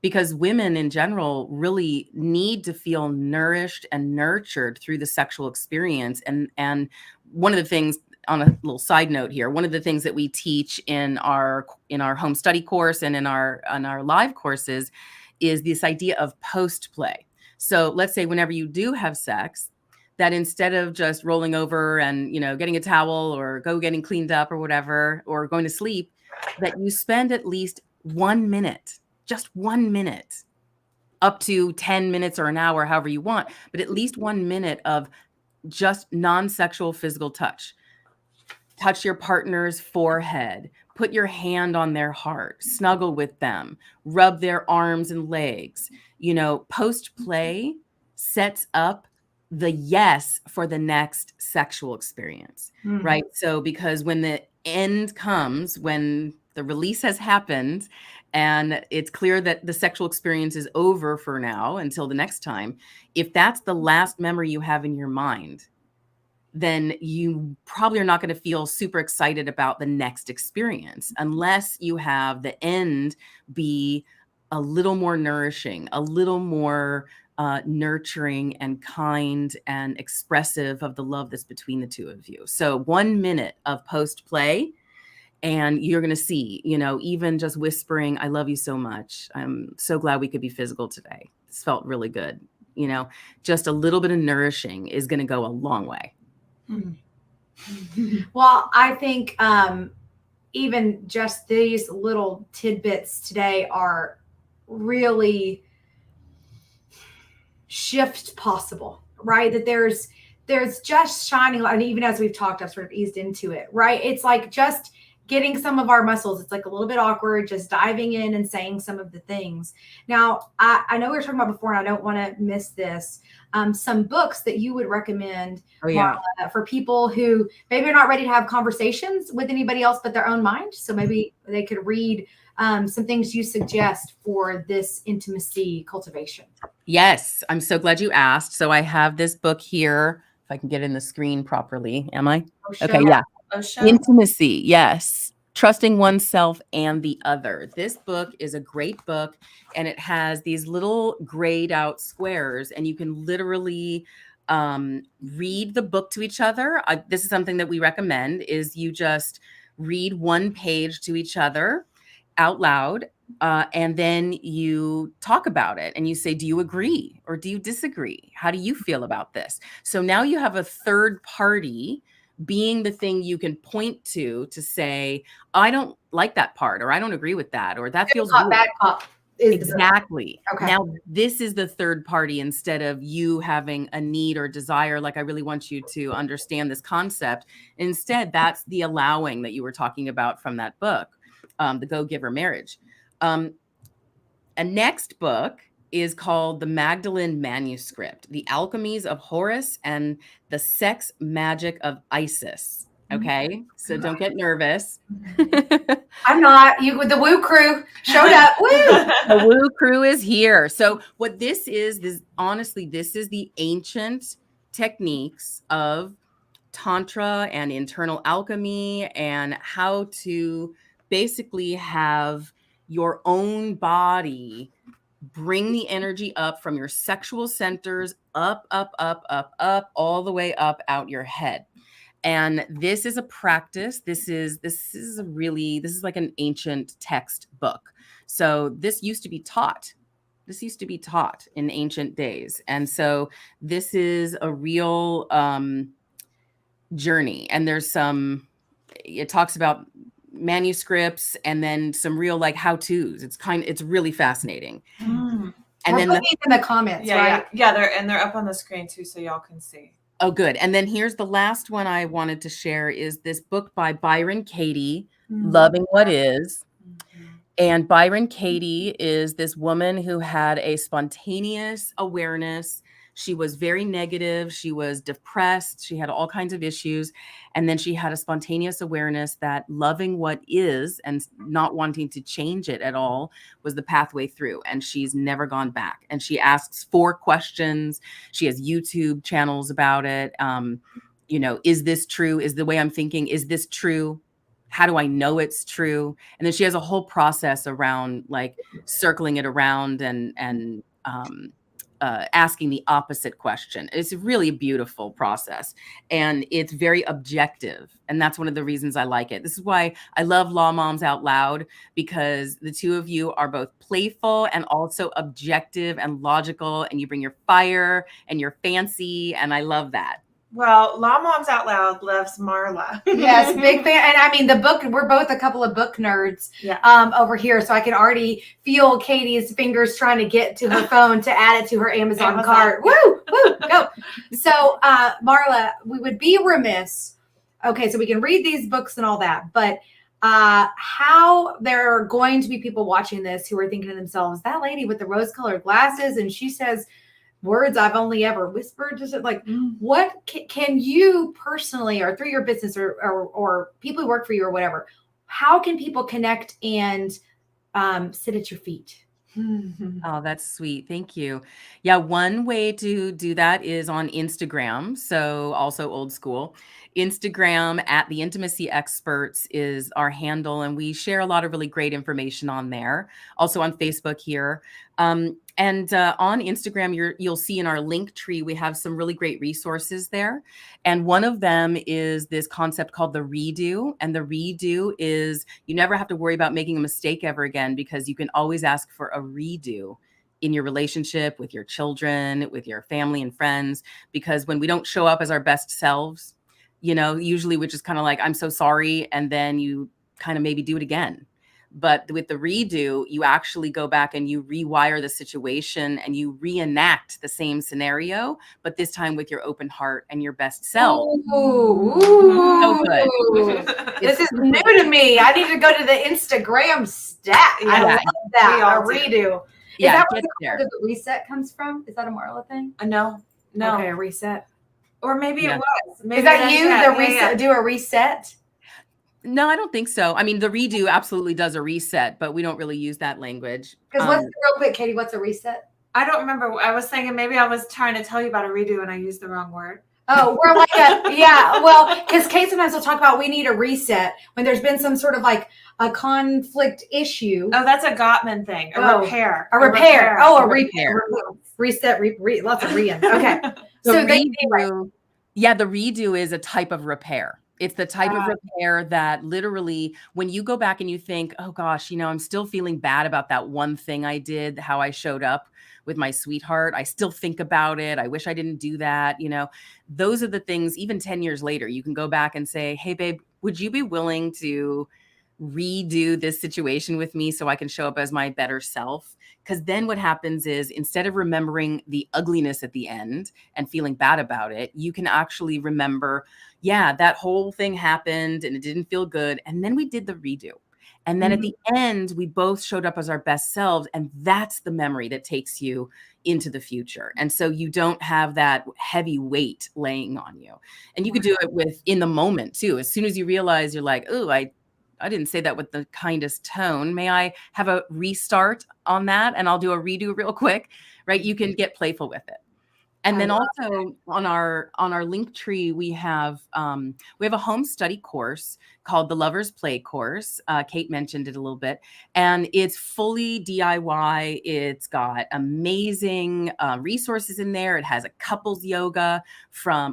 Because women in general really need to feel nourished and nurtured through the sexual experience. And one of the things, on a little side note here, one of the things that we teach in our home study course and in our live courses is this idea of post play. So let's say whenever you do have sex, that instead of just rolling over and, getting a towel or getting cleaned up or whatever, or going to sleep, that you spend at least 1 minute, just 1 minute, up to 10 minutes or an hour, however you want, but at least 1 minute of just non-sexual physical touch. Touch your partner's forehead, put your hand on their heart, snuggle with them, rub their arms and legs. Post play sets up the yes for the next sexual experience, right? So because when the end comes, when the release has happened and it's clear that the sexual experience is over for now until the next time, if that's the last memory you have in your mind, then you probably are not going to feel super excited about the next experience unless you have the end be a little more nourishing, a little more nurturing and kind and expressive of the love that's between the two of you. So 1 minute of post play, and you're going to see, even just whispering, "I love you so much. I'm so glad we could be physical today. This felt really good." Just a little bit of nourishing is going to go a long way. Well, I think even just these little tidbits today are really shift possible, right? That there's just shining light. And even as we've talked, I've sort of eased into it, right? It's like just getting some of our muscles. It's like a little bit awkward, just diving in and saying some of the things. Now, I know we were talking about before, and I don't want to miss this. Some books that you would recommend, Marla, for people who maybe are not ready to have conversations with anybody else but their own mind. So maybe they could read some things you suggest for this intimacy cultivation. Yes, I'm so glad you asked. So I have this book here. If I can get in the screen properly. Am I? Okay, yeah. Intimacy, yes. Trusting oneself and the other. This book is a great book, and it has these little grayed out squares, and you can literally read the book to each other. This is something that we recommend, is you just read one page to each other out loud, and then you talk about it and you say, do you agree or do you disagree? How do you feel about this? So now you have a third party being the thing you can point to say, I don't like that part, or I don't agree with that, or that feels weird. Bad cop. Exactly. Okay. Now this is the third party, instead of you having a need or desire, like, I really want you to understand this concept. Instead, that's the allowing that you were talking about from that book, The Go-Giver Marriage. A next book is called The Magdalene Manuscript, The Alchemies of Horus and the Sex Magic of Isis. Okay, so don't get nervous. I'm not. You with the Woo crew showed up. Woo! The Woo crew is here. So what this is honestly, this is the ancient techniques of Tantra and internal alchemy, and how to basically have your own body bring the energy up from your sexual centers, up, all the way up out your head. And this is a practice. This is like an ancient textbook. So this used to be taught. This used to be taught in ancient days. And so this is a real journey. And it talks about manuscripts and then some real like how-tos. It's really fascinating. And then in the comments, right? Yeah, they're up on the screen too, so y'all can see. Oh, good. And then here's the last one I wanted to share, is this book by Byron Katie, Loving What Is. And Byron Katie is this woman who had a spontaneous awareness. She was very negative. She was depressed. She had all kinds of issues. And then she had a spontaneous awareness that loving what is and not wanting to change it at all was the pathway through. And she's never gone back. And she asks 4 questions. She has YouTube channels about it. Is this true? Is the way I'm thinking, is this true? How do I know it's true? And then she has a whole process around like circling it around and asking the opposite question. It's really a beautiful process, and it's very objective. And that's one of the reasons I like it. This is why I love Law Moms Out Loud, because the two of you are both playful and also objective and logical, and you bring your fire and your fancy. And I love that. Well, Law Moms Out Loud loves Marla. Yes, big fan. And I mean, the book, we're both a couple of book nerds over here. So I can already feel Katie's fingers trying to get to her phone to add it to her Amazon cart. Woo, go. So, Marla, we would be remiss. Okay, so we can read these books and all that, but how there are going to be people watching this who are thinking to themselves, that lady with the rose-colored glasses, and she says words I've only ever whispered. Just like, what can you personally, or through your business, or people who work for you or whatever, how can people connect and sit at your feet? Oh, that's sweet. Thank you. Yeah, one way to do that is on Instagram. So also old school. Instagram at The Intimacy Experts is our handle, and we share a lot of really great information on there. Also on Facebook here. And on Instagram, you'll see in our link tree, we have some really great resources there. And one of them is this concept called the redo. And the redo is you never have to worry about making a mistake ever again, because you can always ask for a redo in your relationship, with your children, with your family and friends. Because when we don't show up as our best selves, usually we're just kind of like, I'm so sorry. And then you kind of maybe do it again. But with the redo, you actually go back and you rewire the situation and you reenact the same scenario, but this time with your open heart and your best self. Ooh, so good. This is new to me. I need to go to the Instagram stat. I love that. A redo. Is that where the reset comes from? Is that a Marla thing? No. Okay, a reset. Or maybe it was. Maybe is that you? The reset? Do a reset? No, I don't think so. I mean, the redo absolutely does a reset, but we don't really use that language. Because real quick, Katie, what's a reset? I don't remember. I was thinking maybe I was trying to tell you about a redo and I used the wrong word. Oh, we're like because Kate sometimes will talk about we need a reset when there's been some sort of like a conflict issue. Oh, that's a Gottman thing. Repair. A repair. Oh, a repair. Reset. Lots of re-ins. Okay. So the redo is a type of repair. It's the type of repair that literally, when you go back and you think, oh gosh, I'm still feeling bad about that one thing I did, how I showed up with my sweetheart. I still think about it. I wish I didn't do that. Those are the things, even 10 years later, you can go back and say, hey babe, would you be willing to redo this situation with me so I can show up as my better self? Because then what happens is, instead of remembering the ugliness at the end and feeling bad about it, you can actually remember, yeah, that whole thing happened and it didn't feel good. And then we did the redo. And then at the end, we both showed up as our best selves. And that's the memory that takes you into the future. And so you don't have that heavy weight laying on you. And you could do it in the moment too. As soon as you realize, you're like, oh, I didn't say that with the kindest tone. May I have a restart on that? And I'll do a redo real quick, right? You can get playful with it. And then also on our link tree, we have a home study course called the Lovers Play course. Kate mentioned it a little bit, and it's fully DIY. It's got amazing resources in there. It has a couples yoga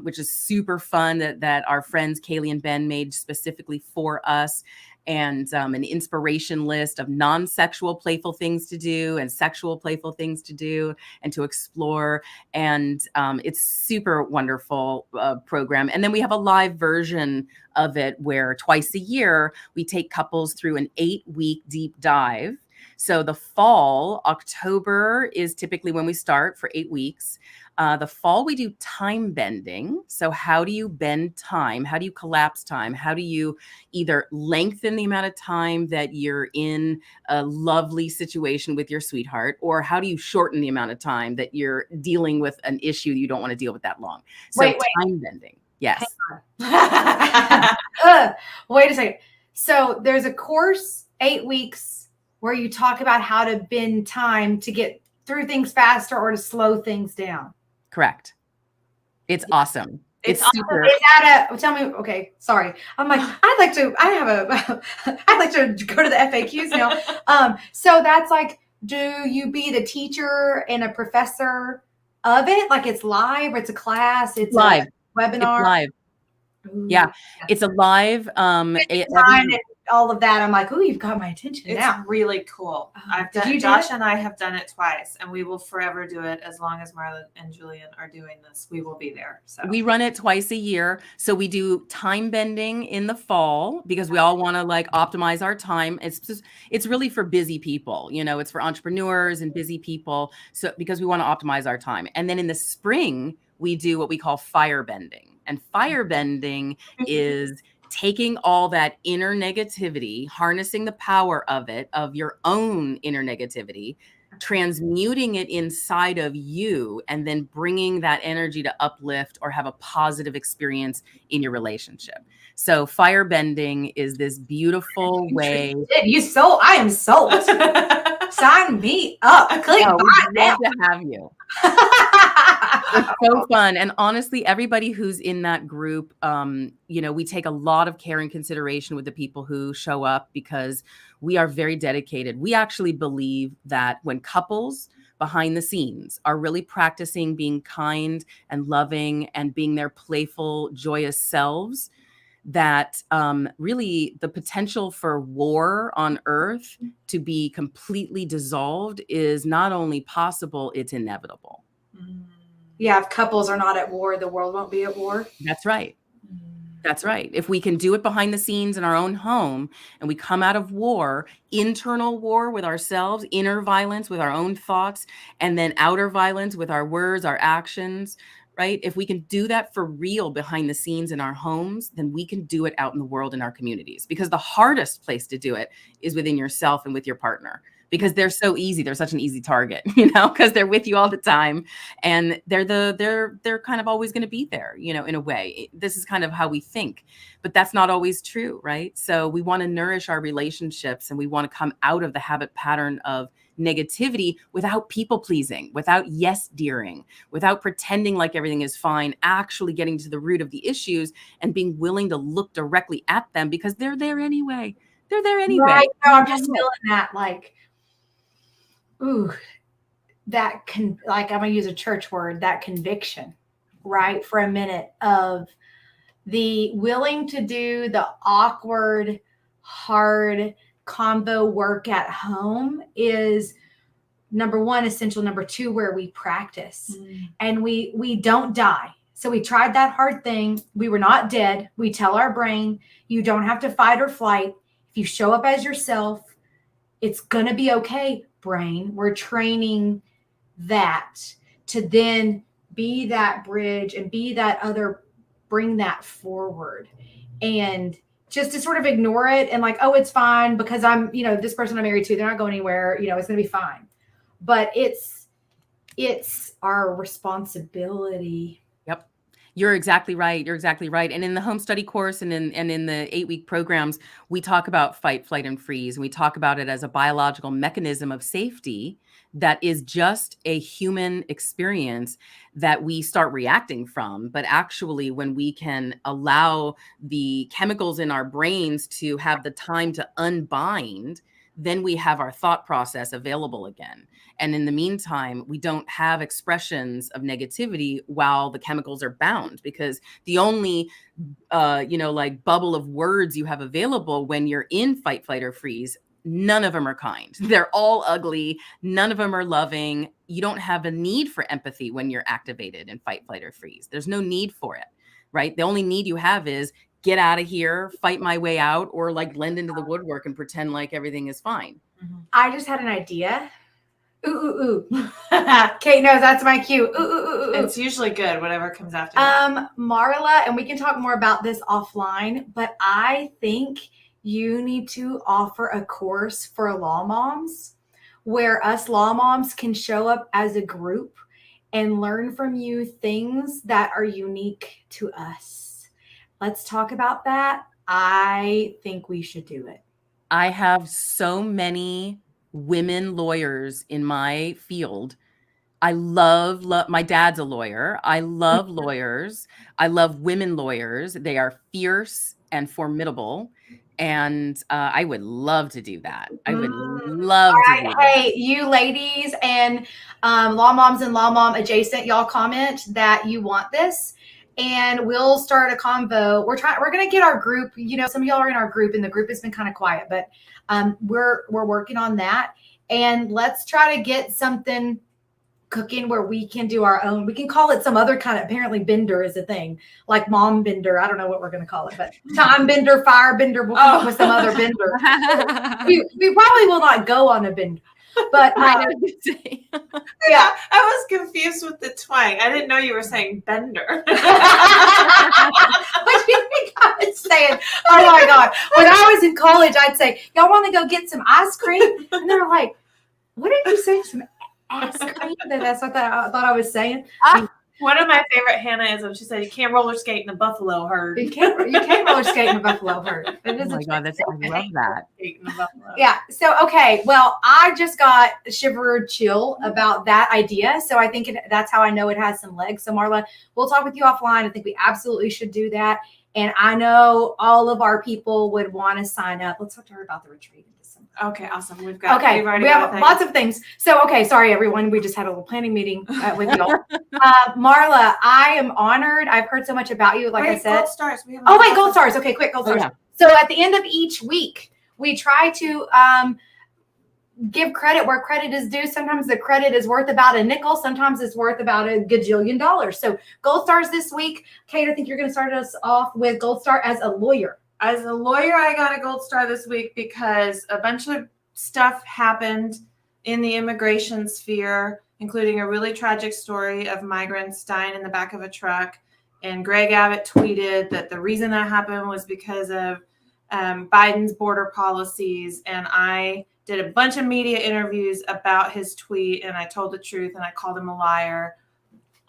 which is super fun that our friends Kaylee and Ben made specifically for us. And an inspiration list of non-sexual playful things to do and sexual playful things to do and to explore. And it's super wonderful program. And then we have a live version of it where twice a year, we take couples through an 8-week deep dive. So the fall, October is typically when we start for 8 weeks. The fall, we do time bending. So how do you bend time? How do you collapse time? How do you either lengthen the amount of time that you're in a lovely situation with your sweetheart, or how do you shorten the amount of time that you're dealing with an issue you don't want to deal with that long? So Wait. time bending. Yes. Wait a second. So there's a course, 8 weeks, where you talk about how to bend time to get through things faster or to slow things down. Correct. It's awesome. It's awesome. super. Is that tell me, okay, sorry. I'm like, I'd like to go to the FAQs now. So that's like, do you be the teacher and a professor of it? Like it's live, or it's a class, it's live. A webinar. It's live. Ooh, yeah, it's a live. Time and all of that. I'm like, oh, you've got my attention now. It's really cool. Josh and I have done it twice, and we will forever do it as long as Marla and Julian are doing this. We will be there. So we run it twice a year. So we do time bending in the fall because we all want to like optimize our time. It's really for busy people. It's for entrepreneurs and busy people. So because we want to optimize our time. And then in the spring, we do what we call firebending. And firebending is taking all that inner negativity, harnessing the power of it, of your own inner negativity, transmuting it inside of you, and then bringing that energy to uplift or have a positive experience in your relationship. So firebending is this beautiful way. I am sold. Sign me up. Click we'd love to have you. It's so fun. And honestly, everybody who's in that group, we take a lot of care and consideration with the people who show up because we are very dedicated. We actually believe that when couples behind the scenes are really practicing being kind and loving and being their playful, joyous selves, that really the potential for war on earth to be completely dissolved is not only possible, it's inevitable. Yeah, if couples are not at war, the world won't be at war. That's right. That's right. If we can do it behind the scenes in our own home and we come out of war, internal war with ourselves, inner violence with our own thoughts, and then outer violence with our words, our actions, right? If we can do that for real behind the scenes in our homes, then we can do it out in the world in our communities, because the hardest place to do it is within yourself and with your partner. Because they're so easy. They're such an easy target, because they're with you all the time, and they're kind of always going to be there, in a way. This is kind of how we think, but that's not always true, right? So we want to nourish our relationships, and we want to come out of the habit pattern of negativity without people pleasing, without yes deering, without pretending like everything is fine, actually getting to the root of the issues and being willing to look directly at them, because they're there anyway. They're there anyway. Right. No, I'm just feeling that like, ooh, that I'm going to use a church word, that conviction, right? For a minute, of the willing to do the awkward, hard combo work at home is number one, essential. Number two, where we practice and we don't die. So we tried that hard thing. We were not dead. We tell our brain, you don't have to fight or flight. If you show up as yourself, it's going to be okay. Brain, we're training that to then be that bridge and be that other, bring that forward, and just to sort of ignore it and like, oh, it's fine because I'm, this person I'm married to, they're not going anywhere, it's going to be fine. But it's our responsibility. Yep. You're exactly right. You're exactly right. And in the home study course and in the 8-week programs, we talk about fight, flight, and freeze. And we talk about it as a biological mechanism of safety that is just a human experience that we start reacting from. But actually, when we can allow the chemicals in our brains to have the time to unbind, then we have our thought process available again. And in the meantime, we don't have expressions of negativity while the chemicals are bound, because the only, bubble of words you have available when you're in fight, flight, or freeze, none of them are kind. They're all ugly. None of them are loving. You don't have a need for empathy when you're activated in fight, flight, or freeze. There's no need for it, right? The only need you have is get out of here, fight my way out, or like blend into the woodwork and pretend like everything is fine. I just had an idea. Ooh, ooh, ooh. Kate knows that's my cue. Ooh, ooh, ooh, ooh. It's usually good, whatever comes after that. Marla, and we can talk more about this offline, but I think you need to offer a course for law moms where us law moms can show up as a group and learn from you things that are unique to us. Let's talk about that. I think we should do it. I have so many women lawyers in my field. I love, my dad's a lawyer. I love lawyers. I love women lawyers. They are fierce and formidable. And I would love to do that. I would love to do that. Hey, you ladies and law moms and law mom adjacent, y'all comment that you want this, and we'll start a convo. We're going to get our group. You know, some of y'all are in our group, and the group has been kind of quiet, but we're working on that. And let's try to get something cooking where we can do our own. We can call it some other kind of, apparently bender is a thing, like mom bender. I don't know what we're going to call it, but time bender, fire bender. We'll come up with some other bender. we probably will not go on a bender, but yeah, I was confused with the twang. I didn't know you were saying bender. What do you think I was saying? Oh my God. When I was in college, I'd say, y'all want to go get some ice cream? And they were like, what did you say? Some ice cream? That's what I thought I was saying. One of my favorite Hannah-isms, she said, you can't roller skate in a buffalo herd. You can't roller skate in a buffalo herd. Oh my God, I love that. Yeah. So, okay. Well, I just got shiver chill about that idea. So I think that's how I know it has some legs. So Marla, we'll talk with you offline. I think we absolutely should do that. And I know all of our people would want to sign up. Let's talk to her about the retreat. Okay, awesome. We have lots of things. So, okay, sorry, everyone. We just had a little planning meeting with you all. Marla, I am honored. I've heard so much about you. Like I said. Gold stars. Gold stars. Okay, quick, gold stars. Yeah. So at the end of each week, we try to give credit where credit is due. Sometimes the credit is worth about a nickel. Sometimes it's worth about a gajillion dollars. So gold stars this week. Kate, I think you're going to start us off with gold star as a lawyer. As a lawyer, I got a gold star this week because a bunch of stuff happened in the immigration sphere, including a really tragic story of migrants dying in the back of a truck. And Greg Abbott tweeted that the reason that happened was because of Biden's border policies. And I did a bunch of media interviews about his tweet, and I told the truth, and I called him a liar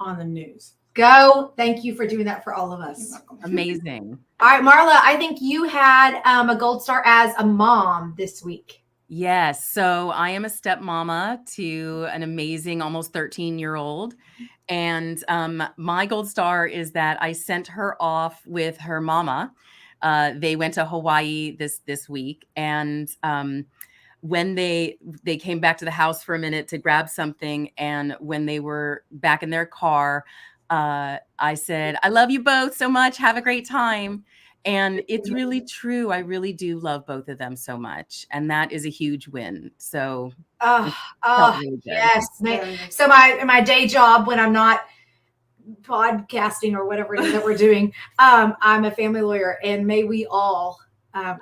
on the news. Go. Thank you for doing that for all of us. Amazing. All right, Marla, I think you had a gold star as a mom this week. Yes. So I am a stepmama to an amazing, almost 13-year-old. And my gold star is that I sent her off with her mama. They went to Hawaii this week. And when they came back to the house for a minute to grab something, and when they were back in their car, I said, I love you both so much. Have a great time. And it's really true. I really do love both of them so much. And that is a huge win. So really yes. So my day job, when I'm not podcasting or whatever it is that we're doing, I'm a family lawyer, and may we all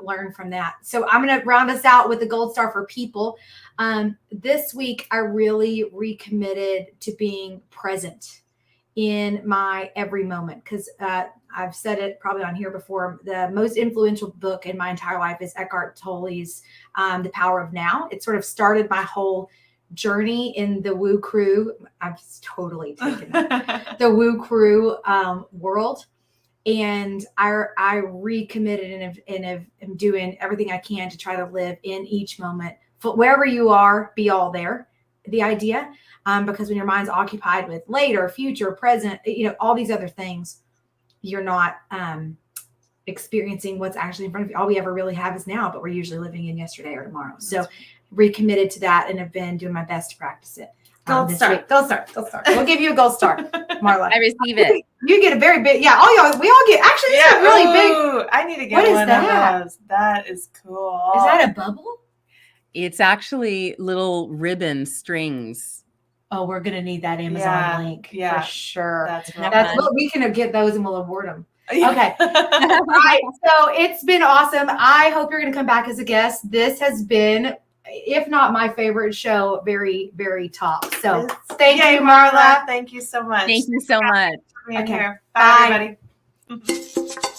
learn from that. So I'm going to round us out with the gold star for people. This week, I really recommitted to being present in my every moment, because I've said it probably on here before. The most influential book in my entire life is Eckhart Tolle's The Power of Now. It sort of started my whole journey in the woo crew. I've totally taken it. The woo crew world. And I recommitted and am doing everything I can to try to live in each moment. Wherever you are, be all there. The idea. Because when your mind's occupied with later, future, present, all these other things, you're not experiencing what's actually in front of you. All we ever really have is now, but we're usually living in yesterday or tomorrow. So recommitted to that and have been doing my best to practice it. Gold star. We'll give you a gold star, Marla. I receive it. You get a very big, we all get, actually, this is really big. I need to get one of those. That is cool. Is that a bubble? It's actually little ribbon strings. Oh, we're going to need that Amazon link for sure. That's what we can get those and we'll award them. Okay. All right. So it's been awesome. I hope you're going to come back as a guest. This has been if not my favorite show, very, very top. So Yes. thank Yay, you, Marla. Thank you so much. Thank you so much. For being Okay. here. Bye. Bye, everybody.